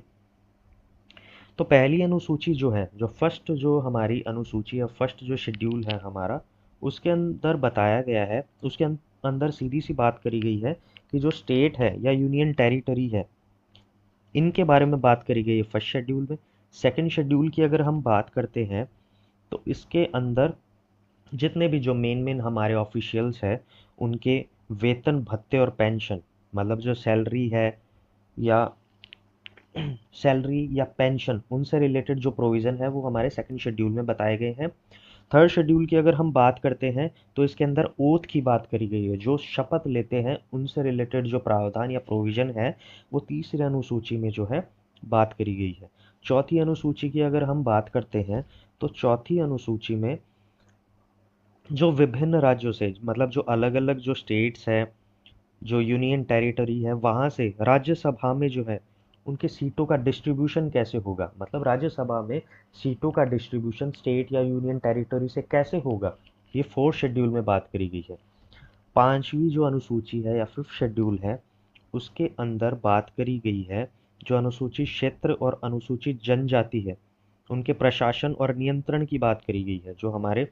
तो पहली अनुसूची जो है, जो फर्स्ट जो हमारी अनुसूची है, फर्स्ट जो शेड्यूल है हमारा, उसके अंदर बताया गया है, उसके अंदर सीधी सी बात करी गई है कि जो स्टेट है या यूनियन टेरिटरी है, इनके बारे में बात करी गई है फर्स्ट शेड्यूल में। सेकंड शेड्यूल की अगर हम बात करते हैं तो इसके अंदर जितने भी जो मेन मेन हमारे ऑफिशियल्स हैं उनके वेतन भत्ते और पेंशन, मतलब जो सैलरी है या सैलरी या पेंशन, उनसे रिलेटेड जो प्रोविज़न है वो हमारे सेकंड शेड्यूल में बताए गए हैं। थर्ड शेड्यूल की अगर हम बात करते हैं तो इसके अंदर ओथ की बात करी गई है, जो शपथ लेते हैं उनसे रिलेटेड जो प्रावधान या प्रोविज़न है वो तीसरी अनुसूची में जो है बात करी गई है। चौथी अनुसूची की अगर हम बात करते हैं तो चौथी अनुसूची में जो विभिन्न राज्यों से, मतलब जो अलग अलग जो स्टेट्स है, जो यूनियन टेरिटरी है, वहाँ से राज्यसभा में जो है उनके सीटों का डिस्ट्रीब्यूशन कैसे होगा, मतलब राज्यसभा में सीटों का डिस्ट्रीब्यूशन स्टेट या यूनियन टेरिटरी से कैसे होगा, ये फोर्थ शेड्यूल में बात करी गई है। पांचवी जो अनुसूची है या फिफ्थ शेड्यूल है उसके अंदर बात करी गई है जो अनुसूचित क्षेत्र और अनुसूचित जनजाति है उनके प्रशासन और नियंत्रण की बात करी गई है। जो हमारे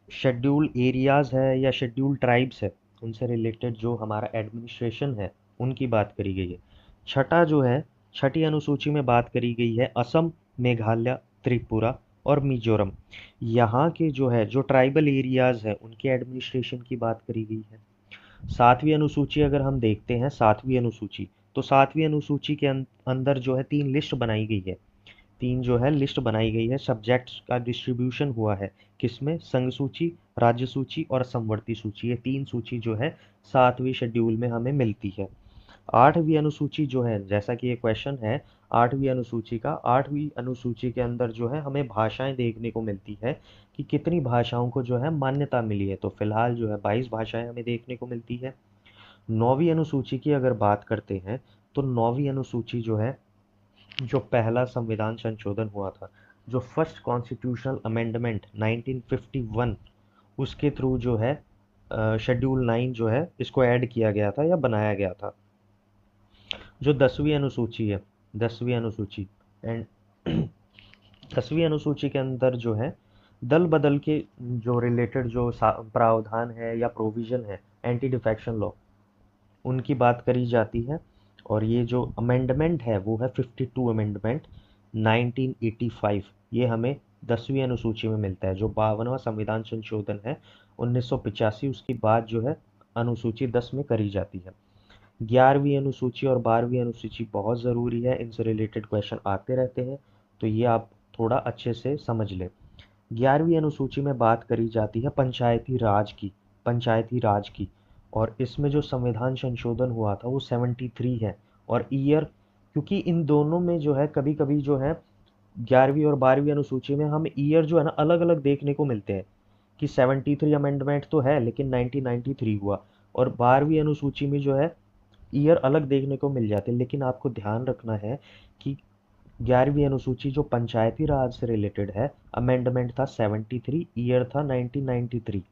शेड्यूल एरियाज़ है या शेड्यूल ट्राइब्स है उनसे रिलेटेड जो हमारा एडमिनिस्ट्रेशन है उनकी बात करी गई है। छठा जो है, छठी अनुसूची में बात करी गई है असम, मेघालय, त्रिपुरा और मिजोरम, यहाँ के जो है जो ट्राइबल एरियाज़ है उनके एडमिनिस्ट्रेशन की बात करी गई है। सातवीं अनुसूची अगर हम देखते हैं, सातवीं अनुसूची, तो सातवीं अनुसूची के अंदर जो है तीन लिस्ट बनाई गई है। तीन जो है लिस्ट बनाई गई है, सब्जेक्ट्स का डिस्ट्रीब्यूशन हुआ है किसमें, संघ सूची, राज्य सूची और समवर्ती सूची, ये तीन सूची जो है सातवीं शेड्यूल में हमें मिलती है। आठवीं अनुसूची जो है, जैसा कि ये क्वेश्चन है आठवीं अनुसूची का, आठवीं अनुसूची के अंदर जो है हमें भाषाएं देखने को मिलती है कि कितनी भाषाओं को जो है मान्यता मिली है, तो फिलहाल जो है 22 भाषाएं हमें देखने को मिलती है। नौवीं अनुसूची की अगर बात करते हैं तो नौवीं अनुसूची जो है, जो पहला संविधान संशोधन हुआ था, जो फर्स्ट कॉन्स्टिट्यूशनल अमेंडमेंट 1951, उसके थ्रू जो है शेड्यूल 9 जो है इसको ऐड किया गया था या बनाया गया था। जो 10वीं अनुसूची है, 10वीं अनुसूची एंड 10वीं अनुसूची के अंदर जो है दल बदल के जो रिलेटेड जो प्रावधान है या प्रोविजन है एंटी डिफेक्शन लॉ, उनकी बात करी जाती है। और ये जो अमेंडमेंट है वो है 52 अमेंडमेंट 1985, ये हमें 10वीं अनुसूची में मिलता है। जो 52वां संविधान संशोधन है 1985, उसकी बात जो है अनुसूची 10 में करी जाती है। 11वीं अनुसूची और 12वीं अनुसूची बहुत ज़रूरी है, इनसे रिलेटेड क्वेश्चन आते रहते हैं, तो ये आप थोड़ा अच्छे से समझ लें। 11वीं अनुसूची में बात करी जाती है पंचायती राज की, पंचायती राज की। और इसमें जो संविधान संशोधन हुआ था वो 73 है। और ईयर, क्योंकि इन दोनों में जो है कभी कभी जो है 11वीं और 12वीं अनुसूची में हम ईयर जो है ना अलग अलग देखने को मिलते हैं कि 73 अमेंडमेंट तो है लेकिन 1993 हुआ, और 12वीं अनुसूची में जो है ईयर अलग देखने को मिल जाते हैं। लेकिन आपको ध्यान रखना है कि 11वीं अनुसूची जो पंचायती राज से रिलेटेड है, अमेंडमेंट था 73, ईयर था 1993।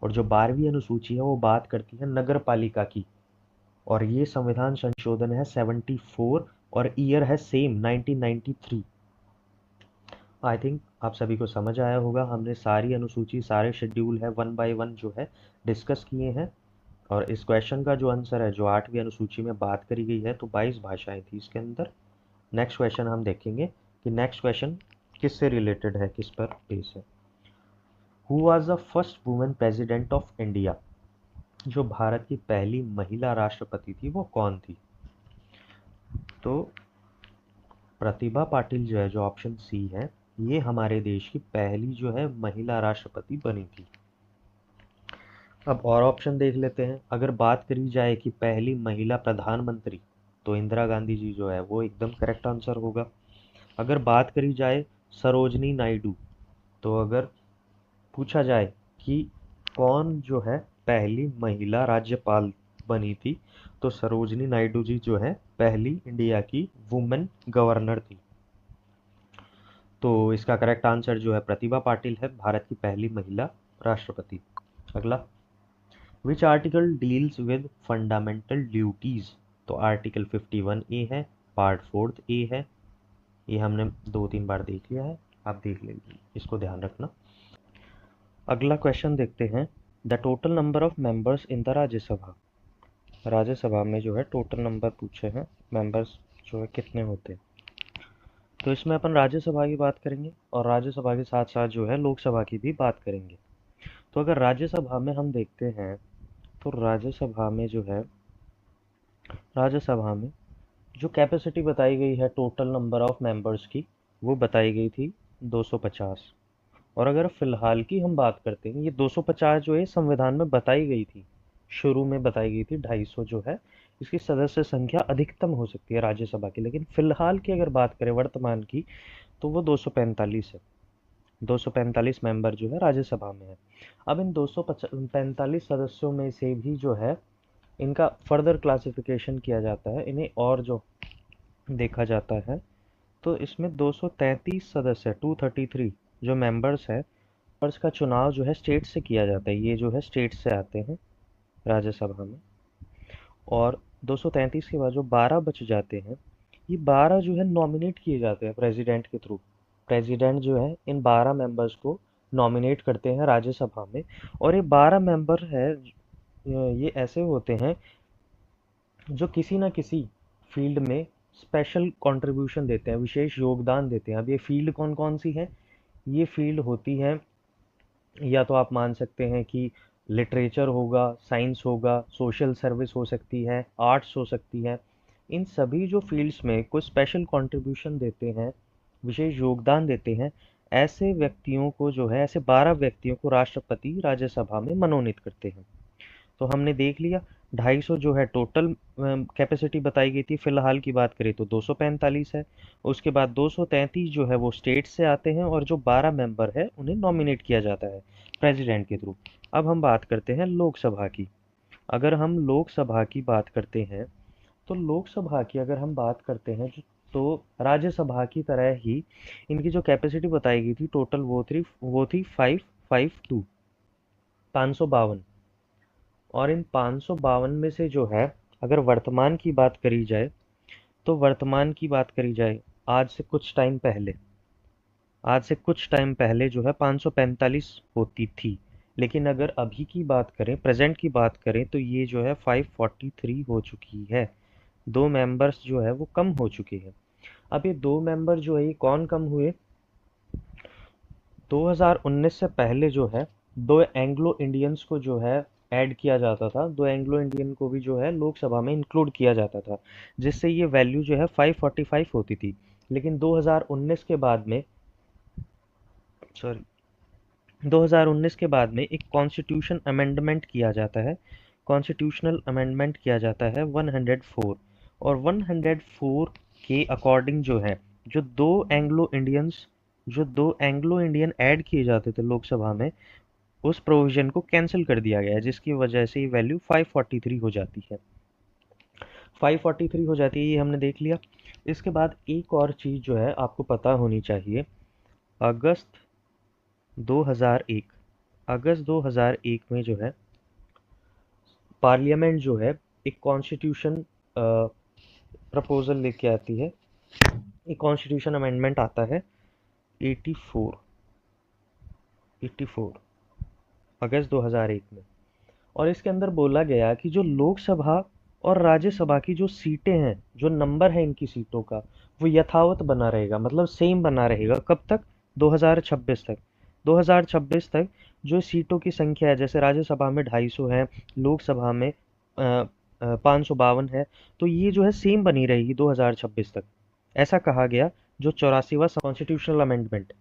और जो 12वीं अनुसूची है वो बात करती है नगर पालिका की, और ये संविधान संशोधन है 74 और ईयर है सेम 1993। आई थिंक आप सभी को समझ आया होगा, हमने सारी अनुसूची, सारे शेड्यूल है वन बाय वन जो है डिस्कस किए हैं। और इस क्वेश्चन का जो आंसर है, जो आठवीं अनुसूची में बात करी गई है, तो 22 भाषाएं थी इसके अंदर। नेक्स्ट क्वेश्चन हम देखेंगे कि नेक्स्ट क्वेश्चन किससे रिलेटेड है, किस पर बेस है। Who was the first women president of India, जो भारत की पहली महिला राष्ट्रपति थी वो कौन थी। तो प्रतिभा पाटिल जो है, जो ऑप्शन सी है, ये हमारे देश की पहली जो है महिला राष्ट्रपति बनी थी। अब और ऑप्शन देख लेते हैं। अगर बात करी जाए कि पहली महिला प्रधानमंत्री, तो इंदिरा गांधी जी जो है वो एकदम करेक्ट आंसर होगा। अगर बात करी जाए सरोजनी नायडू, तो अगर पूछा जाए कि कौन जो है पहली महिला राज्यपाल बनी थी, तो सरोजनी नायडू जी जो है पहली इंडिया की वुमेन गवर्नर थी। तो इसका करेक्ट आंसर जो है प्रतिभा पाटिल है, भारत की पहली महिला राष्ट्रपति। अगला, विच article deals with fundamental duties, तो आर्टिकल 51 ए है, पार्ट फोर्थ ए है। ये हमने 2-3 बार देख लिया है, आप देख लीजिए, इसको ध्यान रखना। अगला क्वेश्चन देखते हैं, the total number of members in the Rajya Sabha, Rajya Sabha में जो है टोटल नंबर पूछे हैं, मेंबर्स जो है कितने होते हैं। तो इसमें अपन राज्यसभा की बात करेंगे और राज्यसभा के साथ साथ जो है लोकसभा की भी बात करेंगे। तो अगर राज्यसभा में हम देखते हैं, तो राज्यसभा में जो है, राज्यसभा में जो कैपेसिटी बताई गई है टोटल नंबर ऑफ मेंबर्स की, वो बताई गई थी 250। और अगर फिलहाल की हम बात करते हैं, ये 250 जो है संविधान में बताई गई थी, शुरू में बताई गई थी 250 जो है इसकी सदस्य संख्या अधिकतम हो सकती है राज्यसभा की, लेकिन फिलहाल की अगर बात करें वर्तमान की, तो वो 245 है। 245 मेंबर जो है राज्यसभा में है। अब इन 245 सदस्यों में से भी जो है इनका फर्दर क्लासिफिकेशन किया जाता है, इन्हें और जो देखा जाता है, तो इसमें 233 सदस्य 233 जो मेंबर्स है, मेंबर्स का चुनाव जो है स्टेट से किया जाता है, ये जो है स्टेट से आते हैं राज्यसभा में। और 233 के बाद जो 12 बच जाते हैं, ये 12 जो है नॉमिनेट किए जाते हैं प्रेसिडेंट के थ्रू। प्रेसिडेंट जो है इन 12 मेंबर्स को नॉमिनेट करते हैं राज्यसभा में। और ये 12 मेंबर है, ये ऐसे होते हैं जो किसी ना किसी फील्ड में स्पेशल कंट्रीब्यूशन देते हैं, विशेष योगदान देते हैं। अब ये फील्ड कौन कौन सी है? ये फील्ड होती है, या तो आप मान सकते हैं कि लिटरेचर होगा, साइंस होगा, सोशल सर्विस हो सकती है, आर्ट्स हो सकती है। इन सभी जो फील्ड्स में कोई स्पेशल कंट्रीब्यूशन देते हैं, विशेष योगदान देते हैं, ऐसे व्यक्तियों को जो है, ऐसे 12 व्यक्तियों को राष्ट्रपति राज्यसभा में मनोनीत करते हैं। तो हमने देख लिया 250 जो है टोटल कैपेसिटी बताई गई थी, फिलहाल की बात करें तो 245 है। उसके बाद 233 जो है वो स्टेट से आते हैं, और जो 12 मेंबर है उन्हें नॉमिनेट किया जाता है प्रेसिडेंट के थ्रू। अब हम बात करते हैं लोकसभा की। अगर हम लोकसभा की बात करते हैं, तो लोकसभा की अगर हम बात करते हैं, तो राज्यसभा की तरह ही इनकी जो कैपेसिटी बताई गई थी टोटल, वो थी 552, 552। और इन 552 में से जो है, अगर वर्तमान की बात करी जाए, तो वर्तमान की बात करी जाए आज से कुछ टाइम पहले जो है 545 होती थी। लेकिन अगर अभी की बात करें, प्रेजेंट की बात करें, तो ये जो है 543 हो चुकी है। 2 मेंबर्स जो है वो कम हो चुके हैं। अब ये 2 मेंबर जो है ये कौन कम हुए? 2019 से पहले जो है 2 एंग्लो इंडियंस को जो है ऐड किया जाता था, 2 एंग्लो इंडियन को भी जो है लोकसभा में इंक्लूड किया जाता था, जिससे ये वैल्यू जो है 545 होती थी। लेकिन 2019 के बाद में, सॉरी, 2019 के बाद में एक कॉन्स्टिट्यूशन अमेंडमेंट किया जाता है, कॉन्स्टिट्यूशनल अमेंडमेंट किया जाता है 104। और 104 के अकॉर्डिंग जो है, जो दो एंग्लो इंडियंस जो दो एंग्लो इंडियन ऐड किए जाते थे लोकसभा में, उस प्रोविजन को कैंसिल कर दिया गया है, जिसकी वजह से ये वैल्यू 543 हो जाती है। 543 हो जाती है, ये हमने देख लिया। इसके बाद एक और चीज़ जो है आपको पता होनी चाहिए। अगस्त 2001 अगस्त 2001 में जो है पार्लियामेंट जो है एक कॉन्स्टिट्यूशन प्रपोजल लेके आती है, एक कॉन्स्टिट्यूशन अमेंडमेंट आता है 84 84 अगस्त 2001 में। और इसके अंदर बोला गया कि जो लोकसभा और राज्यसभा की जो सीटें हैं, जो नंबर है इनकी सीटों का, वो यथावत बना रहेगा, मतलब सेम बना रहेगा। कब तक? 2026 तक। 2026 तक जो सीटों की संख्या है, जैसे राज्यसभा में 250 है, लोकसभा में 552 है, तो ये जो है सेम बनी रहेगी 2026 तक। ऐसा कहा गया, जो 84वां कॉन्स्टिट्यूशनल अमेंडमेंट।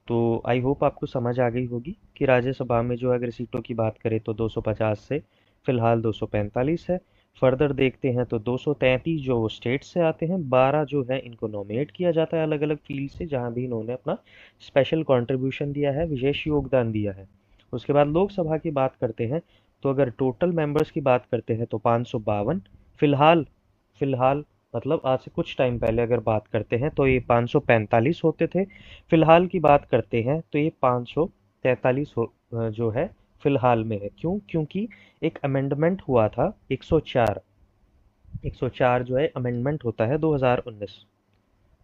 तो आई होप आपको समझ आ गई होगी कि राज्यसभा में जो अगर सीटों की बात करें तो 250 से फिलहाल 245 है। फर्दर देखते हैं तो 233 जो स्टेट से आते हैं, 12 जो है इनको नॉमिनेट किया जाता है अलग अलग फील्ड से, जहां भी इन्होंने अपना स्पेशल कंट्रीब्यूशन दिया है, विशेष योगदान दिया है। उसके बाद लोकसभा की बात करते हैं, तो अगर टोटल मेंबर्स की बात करते हैं तो 552। फिलहाल फिलहाल मतलब आज से कुछ टाइम पहले अगर बात करते हैं तो ये 545 होते थे। फिलहाल की बात करते हैं तो ये 543 जो है फिलहाल में है। क्यों? क्योंकि एक अमेंडमेंट हुआ था 104। 104 जो है अमेंडमेंट होता है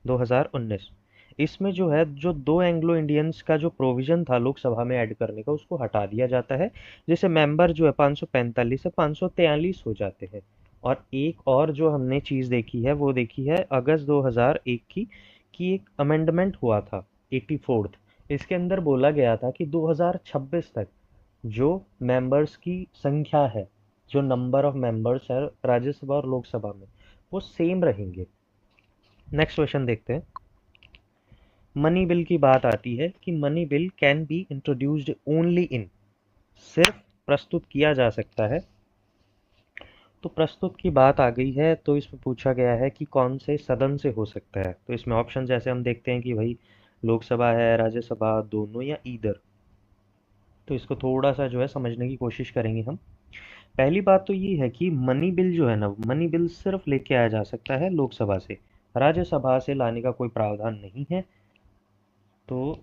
2019। इसमें जो है, जो दो एंग्लो इंडियंस का जो प्रोविजन था लोकसभा में ऐड करने का, उसको हटा दिया जाता है, जिससे मेंबर जो है 545 से 543 हो जाते हैं। और एक और जो हमने चीज़ देखी है, वो देखी है अगस्त 2001 की, कि एक अमेंडमेंट हुआ था 84th। इसके अंदर बोला गया था कि 2026 तक जो मेंबर्स की संख्या है, जो नंबर ऑफ मेंबर्स है राज्यसभा और लोकसभा में, वो सेम रहेंगे। नेक्स्ट क्वेश्चन देखते हैं। मनी बिल की बात आती है कि money bill can be introduced only in, सिर्फ प्रस्तुत किया जा सकता है। तो प्रस्तुत की बात आ गई है तो इसमें पूछा गया है कि कौन से सदन से हो सकता है। तो इसमें ऑप्शन जैसे हम देखते हैं कि भाई लोकसभा है, राज्यसभा, दोनों या ईदर। तो इसको थोड़ा सा जो है समझने की कोशिश करेंगे हम। पहली बात तो ये है कि मनी बिल जो है ना, मनी बिल सिर्फ लेके आया जा सकता है लोकसभा से, राज्यसभा से लाने का कोई प्रावधान नहीं है। तो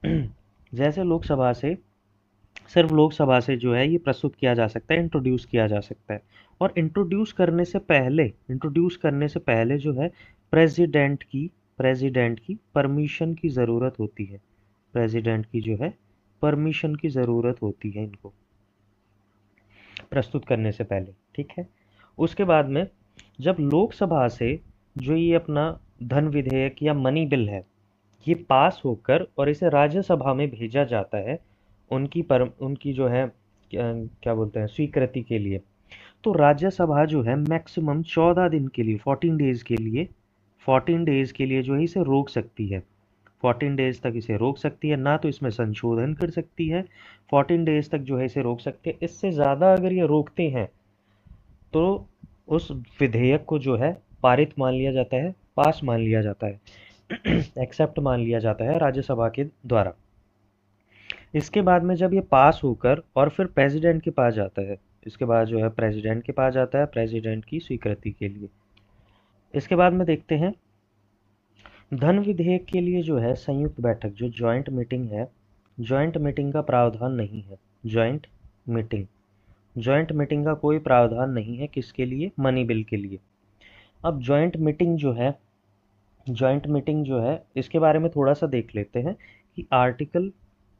जैसे लोकसभा से, सिर्फ लोकसभा से जो है ये प्रस्तुत किया जा सकता है, इंट्रोड्यूस किया जा सकता है। और इंट्रोड्यूस करने से पहले जो है प्रेसिडेंट की परमिशन की ज़रूरत होती है। प्रेसिडेंट की जो है परमिशन की ज़रूरत होती है इनको प्रस्तुत करने से पहले, ठीक है। उसके बाद में जब लोकसभा से जो ये अपना धन विधेयक या मनी बिल है, ये पास होकर और इसे राज्यसभा में भेजा जाता है उनकी जो है क्या क्या बोलते हैं, स्वीकृति के लिए। तो राज्यसभा जो है मैक्सिमम 14 दिन के लिए, 14 डेज के लिए जो है इसे रोक सकती है। 14 डेज तक इसे रोक सकती है, ना तो इसमें संशोधन कर सकती है। 14 डेज तक जो है इसे रोक सकते हैं। इससे ज़्यादा अगर ये रोकते हैं तो उस विधेयक को जो है पारित मान लिया जाता है, पास मान लिया जाता है, एक्सेप्ट मान लिया जाता है राज्यसभा के द्वारा। इसके बाद में जब ये पास होकर और फिर प्रेसिडेंट के पास जाता है, इसके बाद जो है प्रेसिडेंट के पास जाता है प्रेसिडेंट की स्वीकृति के लिए। इसके बाद में देखते हैं धन विधेयक के लिए जो है संयुक्त बैठक, जो जॉइंट मीटिंग है, जॉइंट मीटिंग का प्रावधान नहीं है। जॉइंट मीटिंग जॉइंट मीटिंग का कोई प्रावधान नहीं है, किसके लिए? मनी बिल के लिए। अब जॉइंट मीटिंग जो है इसके बारे में थोड़ा सा देख लेते हैं कि आर्टिकल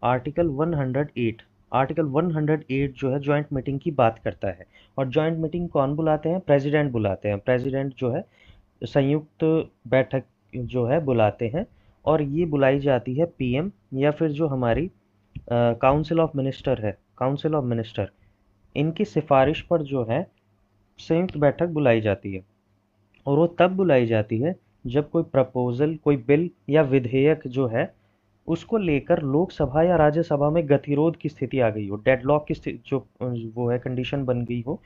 108, आर्टिकल 108 जो है जॉइंट मीटिंग की बात करता है। और जॉइंट मीटिंग कौन बुलाते हैं? प्रेसिडेंट बुलाते हैं। प्रेसिडेंट जो है संयुक्त बैठक जो है बुलाते हैं। और ये बुलाई जाती है पीएम या फिर जो हमारी काउंसिल ऑफ मिनिस्टर है, काउंसिल ऑफ मिनिस्टर, इनकी सिफारिश पर जो है संयुक्त बैठक बुलाई जाती है। और वो तब बुलाई जाती है जब कोई प्रपोजल, कोई बिल या विधेयक जो है उसको लेकर लोकसभा या राज्यसभा में गतिरोध की स्थिति आ गई हो, डेडलॉक की स्थिति जो वो है कंडीशन बन गई हो,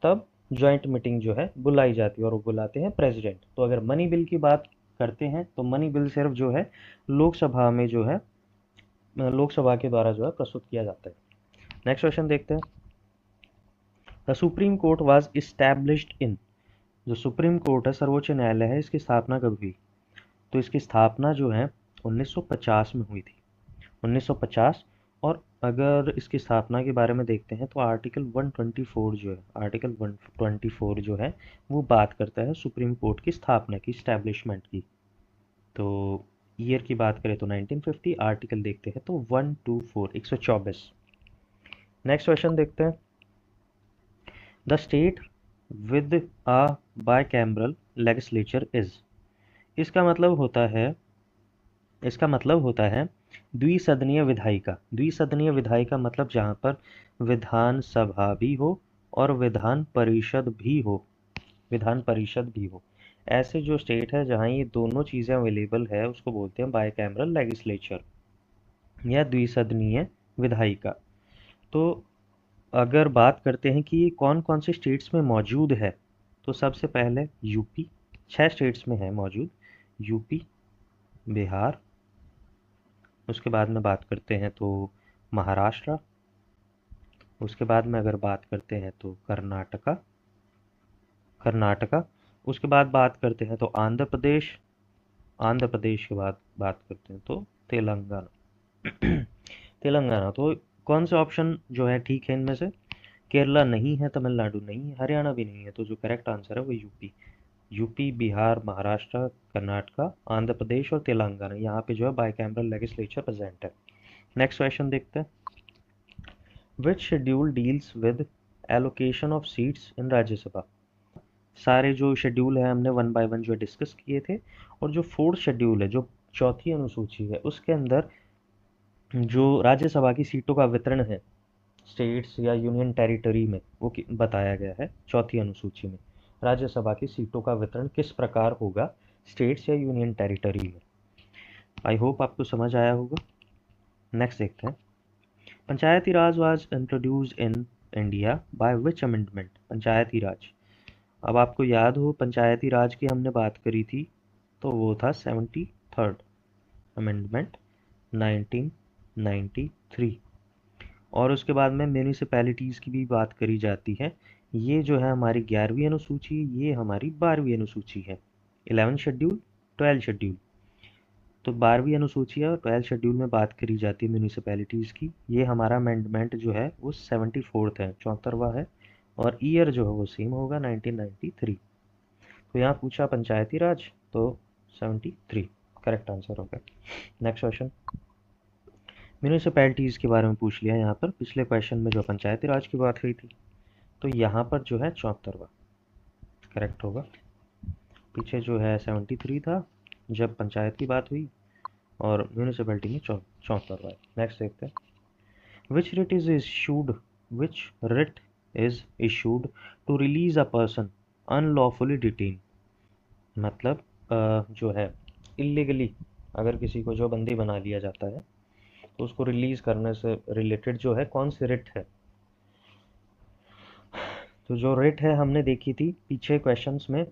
तब जॉइंट मीटिंग जो है बुलाई जाती है और वो बुलाते हैं प्रेसिडेंट। तो अगर मनी बिल की बात करते हैं तो मनी बिल सिर्फ जो है लोकसभा में जो है लोकसभा के द्वारा जो है प्रस्तुत किया जाता है। नेक्स्ट क्वेश्चन देखते हैं। The supreme court was established in, जो सुप्रीम कोर्ट है, सर्वोच्च न्यायालय है, इसकी स्थापना कब हुई? तो इसकी स्थापना जो है 1950 में हुई थी, 1950। और अगर इसकी स्थापना के बारे में देखते हैं तो आर्टिकल 124 जो है, आर्टिकल 124 जो है वो बात करता है सुप्रीम कोर्ट की स्थापना की, स्टैब्लिशमेंट की। तो ईयर की बात करें तो 1950, आर्टिकल देखते हैं तो 124, 124। नेक्स्ट क्वेश्चन देखते हैं। The state with a bicameral legislature is, इसका मतलब होता है, इसका मतलब होता है द्विसदनीय विधायिका। द्विसदनीय विधायिका मतलब जहाँ पर विधान सभा भी हो और विधान परिषद भी हो, विधान परिषद भी हो। ऐसे जो स्टेट है जहाँ ये दोनों चीज़ें अवेलेबल है उसको बोलते हैं बाइकैमरल लेजिस्लेचर या द्विसदनीय विधायिका। तो अगर बात करते हैं कि ये कौन कौन से स्टेट्स में मौजूद है, तो सबसे पहले यूपी, 6 स्टेट्स में है मौजूद, यूपी, बिहार। उसके बाद में बात करते हैं तो महाराष्ट्र। उसके बाद में अगर बात करते हैं तो कर्नाटका, कर्नाटका। उसके बाद बात करते हैं तो आंध्र प्रदेश, आंध्र प्रदेश के बाद बात करते हैं तो तेलंगाना। तेलंगाना। तो कौन सा ऑप्शन जो है ठीक है इनमें से? केरला नहीं है, तमिलनाडु नहीं है, हरियाणा भी नहीं है। तो जो करेक्ट आंसर है वो यूपी, यूपी, बिहार, महाराष्ट्र, कर्नाटका, आंध्र प्रदेश और तेलंगाना, यहाँ पे जो है बाइकैमरल लेजिस्लेचर प्रेजेंट है। नेक्स्ट क्वेश्चन देखते हैं। Which schedule deals with allocation of seats in Rajya Sabha? सारे जो शेड्यूल है हमने वन बाय वन जो डिस्कस किए थे। और जो फोर्थ शेड्यूल है, जो चौथी अनुसूची है, उसके अंदर जो राज्यसभा की सीटों का वितरण है स्टेट्स या यूनियन टेरिटरी में वो बताया गया है चौथी अनुसूची में। राज्यसभा की सीटों का वितरण किस प्रकार होगा स्टेट्स या यूनियन टेरिटरी में। आई होप आपको समझ आया होगा। नेक्स्ट देखते हैं। Panchayati Raj was introduced in India by which amendment. Panchayati Raj, अब आपको याद हो पंचायती राज की हमने बात करी थी, तो वो था 73rd अमेंडमेंट 1993। और उसके बाद में म्यूनिसिपैलिटीज़ की भी बात करी जाती है। ये जो है हमारी 11वीं अनुसूची, ये हमारी 12वीं अनुसूची है। 11 शेड्यूल, 12 शेड्यूल। तो 12वीं अनुसूची और 12 शेड्यूल में बात करी जाती है म्यूनिसिपैलिटीज़ की। ये हमारा अमेंडमेंट जो है वो 74th है, 74वां है। और ईयर जो है वो सेम होगा 1993। तो यहाँ पूछा पंचायती राज, तो 73 करेक्ट आंसर होगा। Next question. म्यूनिसिपैलिटीज़ के बारे में पूछ लिया यहाँ पर, पिछले क्वेश्चन में जो पंचायती राज की बात हुई थी, तो यहाँ पर जो है 74वां करेक्ट होगा। पीछे जो है 73 था जब पंचायत की बात हुई, और म्यूनिसिपैलिटी में 74वां। नेक्स्ट देखते हैं। Which writ is issued which writ is issued to release a person unlawfully detain. मतलब जो है इलीगली अगर किसी को जो बंदी बना लिया जाता है, तो उसको रिलीज करने से रिलेटेड जो है कौन सी रिट है। तो जो रिट है हमने देखी थी पीछे क्वेश्चंस में,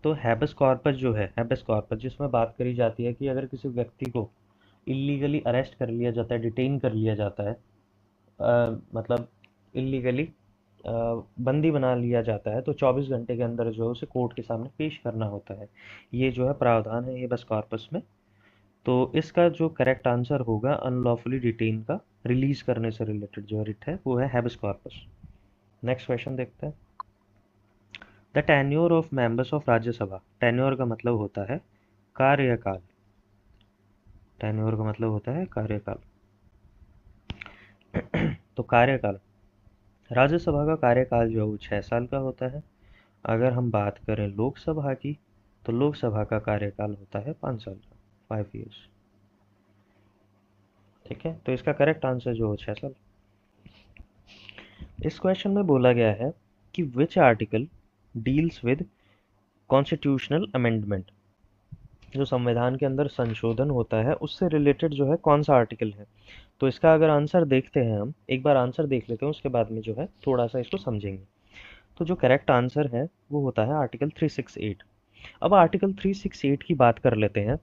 तो हैबस कॉर्पस जो है, हैबस कॉर्पस जिसमें बात करी जाती है कि अगर किसी व्यक्ति को इलीगली अरेस्ट कर लिया जाता है, डिटेन कर लिया जाता है, मतलब इलीगली बंदी बना लिया जाता है, तो 24 घंटे के अंदर जो है उसे कोर्ट के सामने पेश करना होता है। ये जो है प्रावधान है हैबस कॉर्पस में। तो इसका जो करेक्ट आंसर होगा अनलॉफुली डिटेन का रिलीज करने से रिलेटेड जो रिट है वो है हैबस कॉर्पस। नेक्स्ट क्वेश्चन देखते हैं। The tenure of members of Rajya Sabha. Tenure का मतलब होता है कार्यकाल। टेन्योर का मतलब होता है कार्यकाल। तो कार्यकाल, राज्यसभा का कार्यकाल जो है वो 6 साल का होता है। अगर हम बात करें लोकसभा की, तो लोकसभा का कार्यकाल होता है 5 साल का, 5 ईयर्स। ठीक है, तो इसका करेक्ट आंसर जो है 6 साल। इस क्वेश्चन में बोला गया है कि विच article deals with constitutional amendment. जो संविधान के अंदर संशोधन होता है उससे रिलेटेड जो है कौन सा आर्टिकल है। तो इसका अगर आंसर देखते हैं, हम एक बार आंसर देख लेते हैं, उसके बाद में जो है थोड़ा सा इसको समझेंगे। तो जो करेक्ट आंसर है वो होता है आर्टिकल 368। अब आर्टिकल 368 की बात कर लेते हैं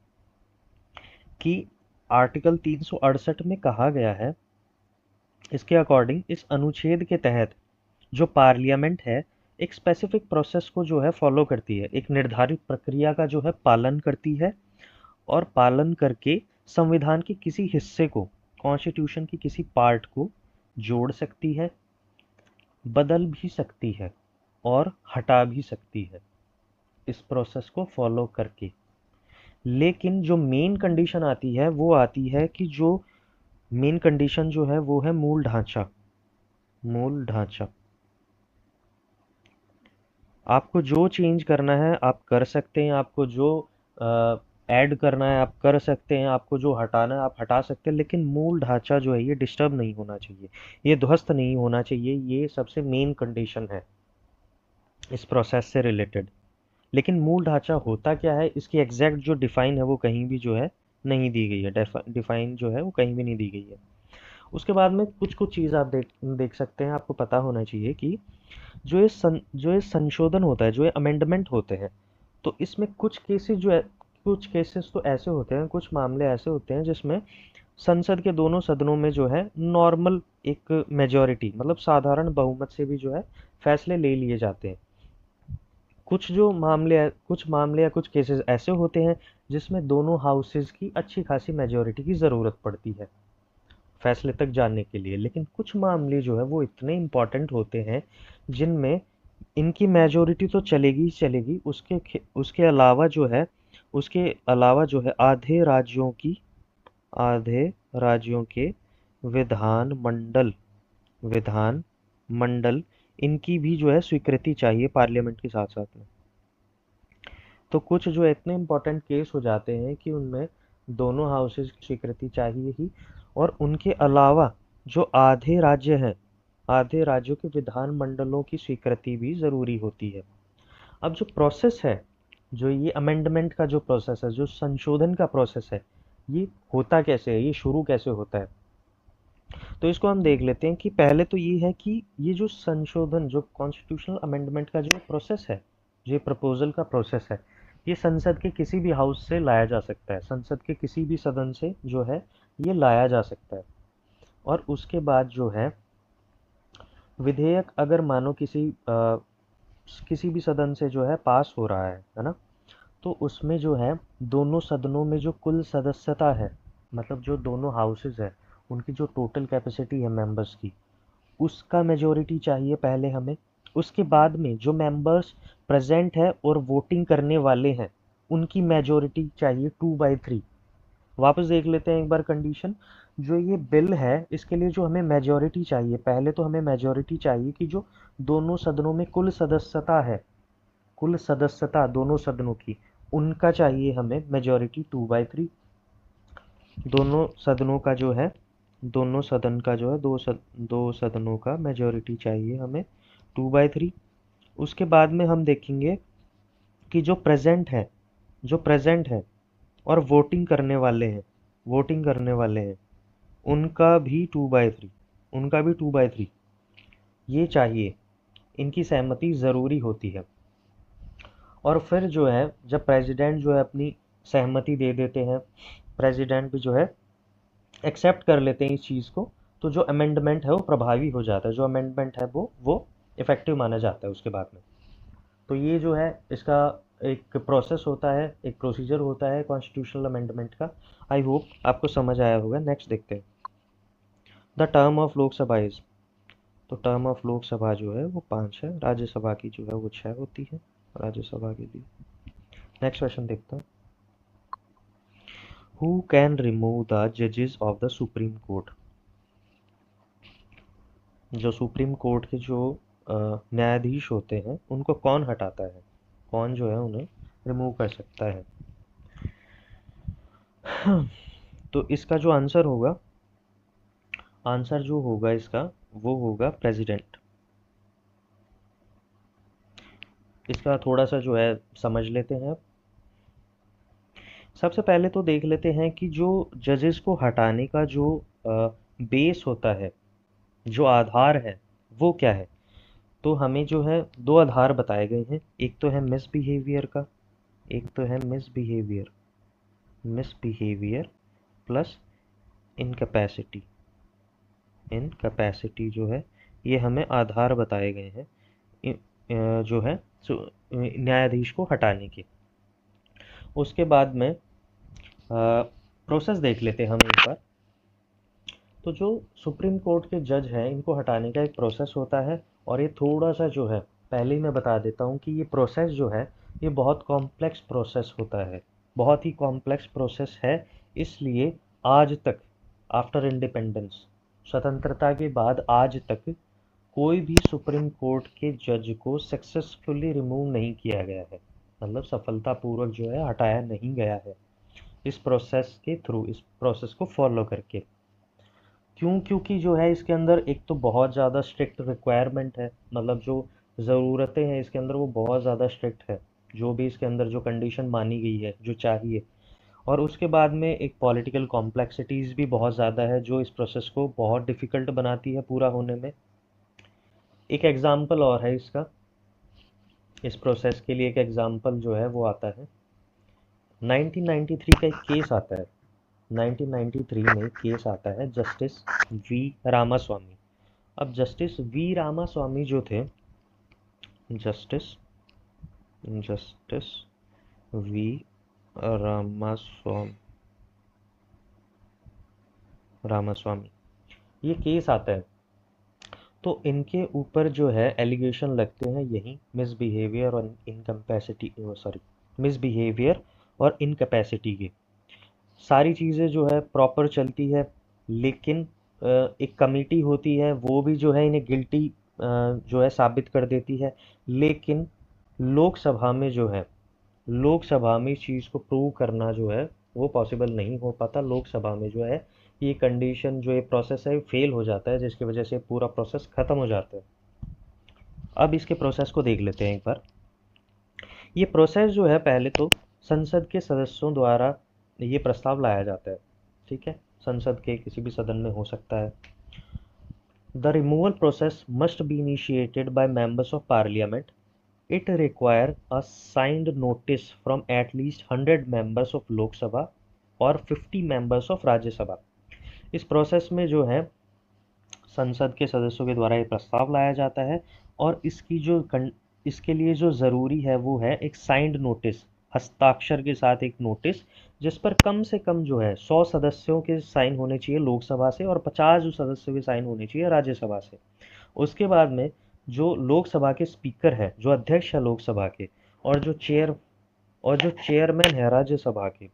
कि आर्टिकल 368 में कहा गया है, इसके अकॉर्डिंग इस अनुच्छेद के तहत जो पार्लियामेंट है एक स्पेसिफिक प्रोसेस को जो है फॉलो करती है, एक निर्धारित प्रक्रिया का जो है पालन करती है, और पालन करके संविधान के किसी हिस्से को, कॉन्स्टिट्यूशन की किसी पार्ट को जोड़ सकती है, बदल भी सकती है और हटा भी सकती है इस प्रोसेस को फॉलो करके। लेकिन जो मेन कंडीशन आती है वो आती है कि जो मेन कंडीशन जो है वो है मूल ढांचा। मूल ढांचा, आपको जो चेंज करना है आप कर सकते हैं, आपको जो ऐड करना है आप कर सकते हैं, आपको जो हटाना है आप हटा सकते हैं, लेकिन मूल ढांचा जो है ये डिस्टर्ब नहीं होना चाहिए, ये ध्वस्त नहीं होना चाहिए। ये सबसे मेन कंडीशन है इस प्रोसेस से रिलेटेड। लेकिन मूल ढांचा होता क्या है, इसकी एग्जैक्ट जो डिफाइन है वो कहीं भी जो है नहीं दी गई है। डिफाइन जो है वो कहीं भी नहीं दी गई है। उसके बाद में कुछ कुछ चीज़ आप देख सकते हैं, आपको पता होना चाहिए कि जो ये संशोधन होता है, जो ये अमेंडमेंट होते हैं, तो इसमें कुछ केसेस जो है, कुछ केसेस तो ऐसे होते हैं, कुछ मामले ऐसे होते हैं जिसमें संसद के दोनों सदनों में जो है नॉर्मल एक मेजॉरिटी, मतलब साधारण बहुमत से भी जो है फैसले ले लिए जाते हैं। कुछ मामले या कुछ केसेस ऐसे होते हैं जिसमें दोनों हाउसेज की अच्छी खासी मेजॉरिटी की ज़रूरत पड़ती है फैसले तक जाने के लिए। लेकिन कुछ मामले जो है वो इतने इम्पोर्टेंट होते हैं जिनमें इनकी मेजॉरिटी तो चलेगी ही चलेगी, उसके अलावा जो है, उसके अलावा जो है आधे राज्यों के विधान मंडल इनकी भी जो है स्वीकृति चाहिए पार्लियामेंट के साथ साथ में। तो कुछ जो इतने इम्पोर्टेंट केस हो जाते हैं कि उनमें दोनों हाउसेज की स्वीकृति चाहिए ही, और उनके अलावा जो आधे राज्य हैं, आधे राज्यों के विधान मंडलों की स्वीकृति भी ज़रूरी होती है। अब जो प्रोसेस है, जो ये अमेंडमेंट का जो प्रोसेस है, जो संशोधन का प्रोसेस है, ये होता कैसे है, ये शुरू कैसे होता है? तो इसको हम देख लेते हैं कि पहले तो ये है कि ये जो संशोधन, जो कॉन्स्टिट्यूशनल अमेंडमेंट का जो प्रोसेस है, जो प्रपोजल का प्रोसेस है, ये संसद के किसी भी हाउस से लाया जा सकता है, संसद के किसी भी सदन से जो है ये लाया जा सकता है। और उसके बाद जो है विधेयक अगर मानो किसी भी सदन से जो है पास हो रहा है ना, तो उसमें जो है दोनों सदनों में जो कुल सदस्यता है, मतलब जो दोनों हाउसेज है, उनकी जो टोटल कैपेसिटी है मेंबर्स की, उसका मेजोरिटी चाहिए पहले हमें। उसके बाद में जो मेंबर्स प्रेजेंट है और वोटिंग करने वाले हैं, उनकी मेजोरिटी चाहिए 2/3। वापस देख लेते हैं एक बार कंडीशन। जो ये बिल है इसके लिए जो हमें मेजोरिटी चाहिए, पहले तो हमें मेजोरिटी चाहिए कि जो दोनों सदनों में कुल सदस्यता है, कुल सदस्यता दोनों सदनों की, उनका चाहिए हमें मेजोरिटी 2/3। दोनों सदनों का जो है, दोनों सदन का जो है दो सदनों का मेजोरिटी चाहिए हमें 2/3। उसके बाद में हम देखेंगे कि जो प्रेजेंट है और वोटिंग करने वाले हैं, उनका भी 2/3, उनका भी 2/3 ये चाहिए, इनकी सहमति ज़रूरी होती है। और फिर जो है जब प्रेसिडेंट जो है अपनी सहमति दे देते हैं, प्रेसिडेंट भी जो है एक्सेप्ट कर लेते हैं इस चीज़ को, तो जो अमेंडमेंट है वो प्रभावी हो जाता है, जो अमेंडमेंट है वो इफेक्टिव माना जाता है उसके बाद में। तो ये जो है इसका एक प्रोसेस होता है, एक प्रोसीजर होता है कॉन्स्टिट्यूशनल अमेंडमेंट का। आई होप आपको समझ आया होगा। नेक्स्ट देखते हैं। The term of Lok Sabha is, तो टर्म ऑफ लोकसभा जो है वो 5 है, राज्यसभा की जो है वो 6 होती है, राज्यसभा की भी। नेक्स्ट क्वेश्चन देखते हैं। हु कैन रिमूव द जजेस ऑफ द सुप्रीम कोर्ट? जो सुप्रीम कोर्ट के जो न्यायाधीश होते हैं उनको कौन हटाता है, कौन जो है उन्हें रिमूव कर सकता है? तो इसका जो आंसर होगा, आंसर जो होगा इसका वो होगा प्रेसिडेंट। इसका थोड़ा सा जो है समझ लेते हैं। सबसे पहले तो देख लेते हैं कि जो जजेस को हटाने का जो बेस होता है, जो आधार है, वो क्या है? तो हमें जो है दो आधार बताए गए हैं। एक तो है मिसबिहेवियर का, एक तो है misbehaviour, misbehaviour plus incapacity. Incapacity जो है ये हमें आधार बताए गए हैं जो है न्यायाधीश को हटाने के। उसके बाद में प्रोसेस देख लेते हैं हम एक बार। तो जो सुप्रीम कोर्ट के जज हैं इनको हटाने का एक प्रोसेस होता है, और ये थोड़ा सा जो है पहले ही मैं बता देता हूँ कि ये प्रोसेस जो है ये बहुत कॉम्प्लेक्स प्रोसेस होता है, बहुत ही कॉम्प्लेक्स प्रोसेस है। इसलिए आज तक, आफ्टर इंडिपेंडेंस, स्वतंत्रता के बाद आज तक कोई भी सुप्रीम कोर्ट के जज को सक्सेसफुली रिमूव नहीं किया गया है, मतलब सफलतापूर्वक जो है हटाया नहीं गया है इस प्रोसेस के थ्रू, इस प्रोसेस को फॉलो करके। क्यों? क्योंकि जो है इसके अंदर एक तो बहुत ज़्यादा स्ट्रिक्ट रिक्वायरमेंट है, मतलब जो ज़रूरतें हैं इसके अंदर वो बहुत ज़्यादा स्ट्रिक्ट है, जो भी इसके अंदर जो कंडीशन मानी गई है जो चाहिए। और उसके बाद में एक पॉलिटिकल कॉम्प्लेक्सिटीज़ भी बहुत ज़्यादा है जो इस प्रोसेस को बहुत डिफ़िकल्ट बनाती है पूरा होने में। एक एग्ज़ाम्पल और है इसका, इस प्रोसेस के लिए एक एग्ज़ाम्पल जो है वो आता है 1993 का एक केस आता है। 1993 में एक केस आता है जस्टिस वी रामास्वामी। अब जस्टिस वी रामास्वामी जो थे, justice justice V Ramaswamy Ramaswamy ये केस आता है, तो इनके ऊपर जो है एलिगेशन लगते हैं यही मिसबिहेवियर और इनकैपेसिटी, सॉरी, मिसबिहेवियर और इनकैपेसिटी के। सारी चीज़ें जो है प्रॉपर चलती है, लेकिन एक कमेटी होती है वो भी जो है इन्हें गिल्टी जो है साबित कर देती है। लेकिन लोकसभा में जो है, लोकसभा में इस चीज़ को प्रूव करना जो है वो पॉसिबल नहीं हो पाता। लोकसभा में जो है कि ये कंडीशन जो ये प्रोसेस है फेल हो जाता है, जिसकी वजह से पूरा प्रोसेस ख़त्म हो जाता है। अब इसके प्रोसेस को देख लेते हैं एक बार। ये प्रोसेस जो है, पहले तो संसद के सदस्यों द्वारा ये प्रस्ताव लाया जाता है, ठीक है, संसद के किसी भी सदन में हो सकता है। The removal process must be initiated by members of parliament. It require a signed notice from at least 100 members of लोक सभा और 50 members of राज्य सभा. इस प्रोसेस में जो है संसद के सदस्यों के द्वारा ये प्रस्ताव लाया जाता है, और इसके लिए जो ज़रूरी है वो है एक साइंड नोटिस, हस्ताक्षर के साथ एक नोटिस, जिस पर कम से कम जो है 100 सदस्यों के साइन होने चाहिए लोकसभा से, और 50 जो सदस्यों के साइन होने चाहिए राज्यसभा से। उसके बाद में जो लोकसभा के स्पीकर है, जो अध्यक्ष है लोकसभा के, और जो चेयरमैन है राज्यसभा के,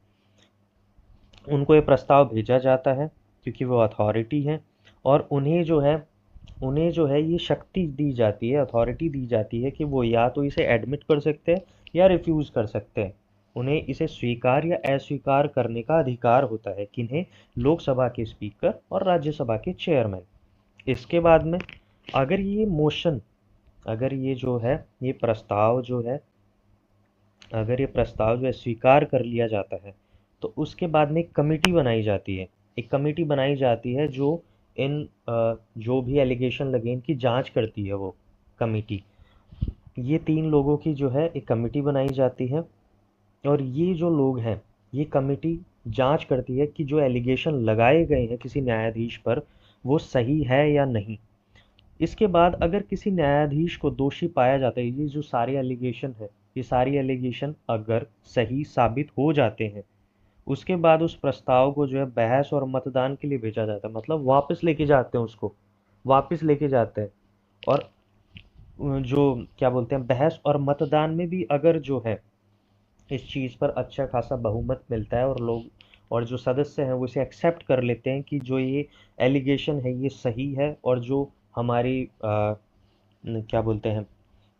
उनको ये प्रस्ताव भेजा जाता है, क्योंकि वो अथॉरिटी है, और उन्हें जो है ये शक्ति दी जाती है, अथॉरिटी दी जाती है कि वो या तो इसे एडमिट कर सकते हैं या रिफ्यूज़ कर सकते हैं। उन्हें इसे स्वीकार या अस्वीकार करने का अधिकार होता है, किन्हें? लोकसभा के स्पीकर और राज्यसभा के चेयरमैन। इसके बाद में अगर ये मोशन अगर ये जो है ये प्रस्ताव जो है अगर ये प्रस्ताव जो है स्वीकार कर लिया जाता है, तो उसके बाद में एक कमेटी बनाई जाती है। एक कमेटी बनाई जाती है जो जो भी एलिगेशन लगे इनकी जांच करती है, वो कमेटी। ये 3 लोगों की जो है एक कमेटी बनाई जाती है, और ये जो लोग हैं, ये कमेटी जांच करती है कि जो एलिगेशन लगाए गए हैं किसी न्यायाधीश पर, वो सही है या नहीं। इसके बाद अगर किसी न्यायाधीश को दोषी पाया जाता है, ये जो सारे एलिगेशन है, ये सारी एलिगेशन अगर सही साबित हो जाते हैं, उसके बाद उस प्रस्ताव को जो है बहस और मतदान के लिए भेजा जाता है, मतलब वापस लेके जाते हैं उसको, वापस लेके जाते हैं। और जो क्या बोलते हैं, बहस और मतदान में भी अगर जो है इस चीज़ पर अच्छा खासा बहुमत मिलता है, और जो सदस्य हैं वो इसे एक्सेप्ट कर लेते हैं कि जो ये एलिगेशन है ये सही है, और जो हमारी क्या बोलते हैं,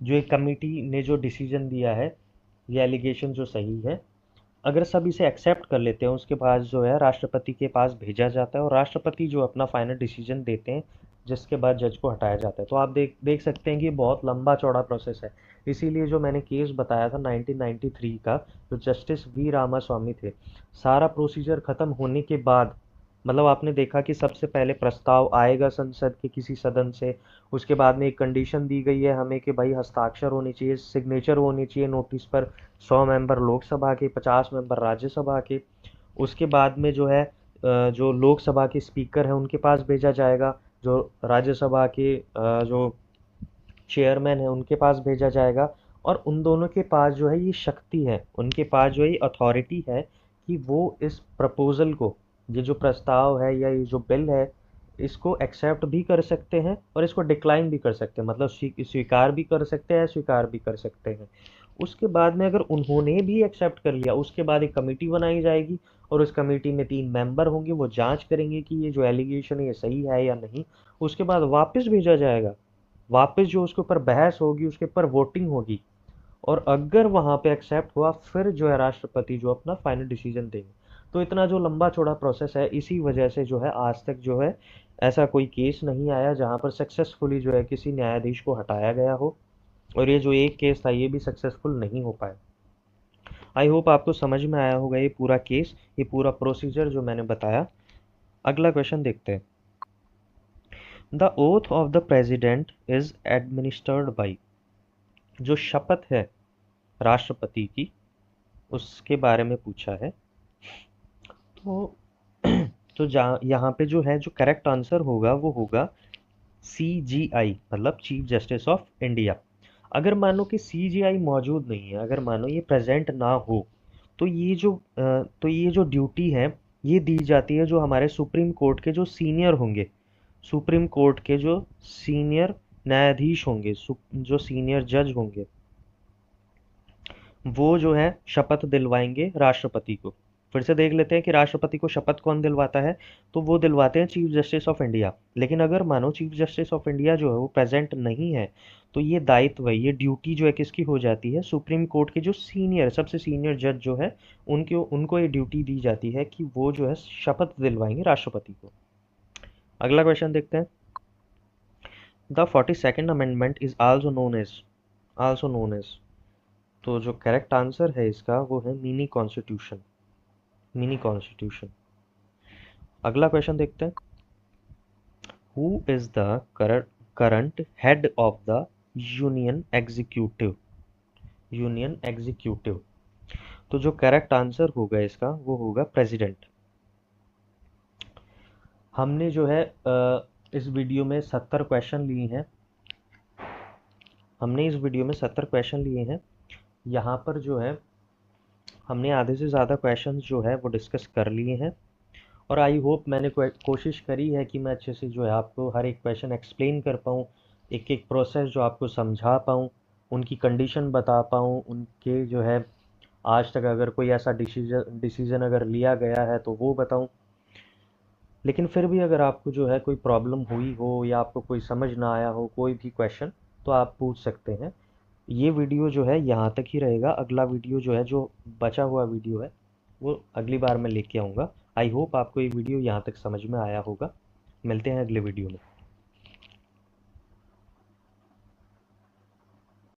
जो एक कमेटी ने जो डिसीजन दिया है, ये एलिगेशन जो सही है, अगर सब इसे एक्सेप्ट कर लेते हैं, उसके बाद जो है राष्ट्रपति के पास भेजा जाता है, और राष्ट्रपति जो अपना फाइनल डिसीजन देते हैं, जिसके बाद जज को हटाया जाता है। तो आप देख सकते हैं कि बहुत लंबा चौड़ा प्रोसेस है। इसीलिए जो मैंने केस बताया था 1993 का, जो जस्टिस वी रामास्वामी थे, सारा प्रोसीजर ख़त्म होने के बाद, मतलब आपने देखा कि सबसे पहले प्रस्ताव आएगा संसद के किसी सदन से, उसके बाद में एक कंडीशन दी गई है हमें कि भाई हस्ताक्षर होनी चाहिए, सिग्नेचर होनी चाहिए नोटिस पर, 100 मेंबर लोकसभा के, 50 मेंबर राज्यसभा के। उसके बाद में जो है जो लोकसभा के स्पीकर हैं उनके पास भेजा जाएगा, जो राज्यसभा के जो चेयरमैन है उनके पास भेजा जाएगा, और उन दोनों के पास जो है ये शक्ति है, उनके पास जो है ये अथॉरिटी है कि वो इस प्रपोजल को, ये जो प्रस्ताव है या ये जो बिल है, इसको एक्सेप्ट भी कर सकते हैं और इसको डिक्लाइन भी कर सकते हैं, मतलब स्वीकार भी कर सकते हैं, स्वीकार भी कर सकते हैं। उसके बाद में अगर उन्होंने भी एक्सेप्ट कर लिया, उसके बाद एक कमेटी बनाई जाएगी, और उस कमेटी में 3 मेंबर होंगे, वो जांच करेंगे कि ये जो एलिगेशन है ये सही है या नहीं। उसके बाद वापस भेजा जाएगा, वापस जो उसके ऊपर बहस होगी, उसके ऊपर वोटिंग होगी, और अगर वहाँ पे एक्सेप्ट हुआ, फिर जो है राष्ट्रपति जो अपना फाइनल डिसीजन देंगे। तो इतना जो लंबा चौड़ा प्रोसेस है, इसी वजह से जो है आज तक जो है ऐसा कोई केस नहीं आया जहाँ पर सक्सेसफुली जो है किसी न्यायाधीश को हटाया गया हो, और ये जो एक केस था ये भी सक्सेसफुल नहीं हो पाया। आई होप आपको समझ में आया होगा ये पूरा केस, ये पूरा प्रोसीजर जो मैंने बताया। अगला क्वेश्चन देखते हैं। The oath of the president is administered by, जो शपथ है राष्ट्रपति की, उसके बारे में पूछा है। तो तो यहाँ पे जो है, जो करेक्ट आंसर होगा वो होगा CGI, मतलब चीफ जस्टिस ऑफ इंडिया। अगर मानो कि CGI मौजूद नहीं है, अगर मानो ये प्रेजेंट ना हो, तो ये जो ड्यूटी है ये दी जाती है जो हमारे सुप्रीम कोर्ट के जो सीनियर होंगे, सुप्रीम कोर्ट के जो सीनियर न्यायाधीश होंगे, जो सीनियर जज होंगे, वो जो है शपथ दिलवाएंगे राष्ट्रपति को। फिर से देख लेते हैं कि राष्ट्रपति को शपथ कौन दिलवाता है, तो वो दिलवाते हैं चीफ जस्टिस ऑफ इंडिया। लेकिन अगर मानो चीफ जस्टिस ऑफ इंडिया जो है वो प्रेजेंट नहीं है, तो ये दायित्व है, ये ड्यूटी जो है किसकी हो जाती है, सुप्रीम कोर्ट के जो सीनियर सबसे सीनियर जज जो है उनके उनको ये ड्यूटी दी जाती है कि वो जो है शपथ दिलवाएंगे राष्ट्रपति को। अगला क्वेश्चन देखते हैं। The 42nd amendment is also known as. तो जो करेक्ट आंसर है इसका वो है मिनी कॉन्स्टिट्यूशन। Mini constitution. अगला क्वेश्चन देखते हैं। Who is the current head of the union executive. Union executive. तो जो करेक्ट आंसर होगा इसका वो होगा प्रेसिडेंट। हमने जो है इस वीडियो में 70 क्वेश्चन लिए हैं। हमने इस वीडियो में 70 क्वेश्चन लिए हैं। यहाँ पर जो है हमने आधे से ज़्यादा क्वेश्चंस जो है वो डिस्कस कर लिए हैं। और आई होप मैंने कोशिश करी है कि मैं अच्छे से जो है आपको हर एक क्वेश्चन एक्सप्लेन कर पाऊँ, एक एक प्रोसेस जो आपको समझा पाऊँ, उनकी कंडीशन बता पाऊँ, उनके जो है आज तक अगर कोई ऐसा डिसीजन अगर लिया गया है तो वो बताऊँ। लेकिन फिर भी अगर आपको जो है कोई प्रॉब्लम हुई हो या आपको कोई समझ ना आया हो कोई भी क्वेश्चन, तो आप पूछ सकते हैं। ये वीडियो जो है यहाँ तक ही रहेगा। अगला वीडियो जो है, जो बचा हुआ वीडियो है, वो अगली बार मैं लेके आऊँगा। आई होप आपको ये वीडियो यहाँ तक समझ में आया होगा। मिलते हैं अगले वीडियो में।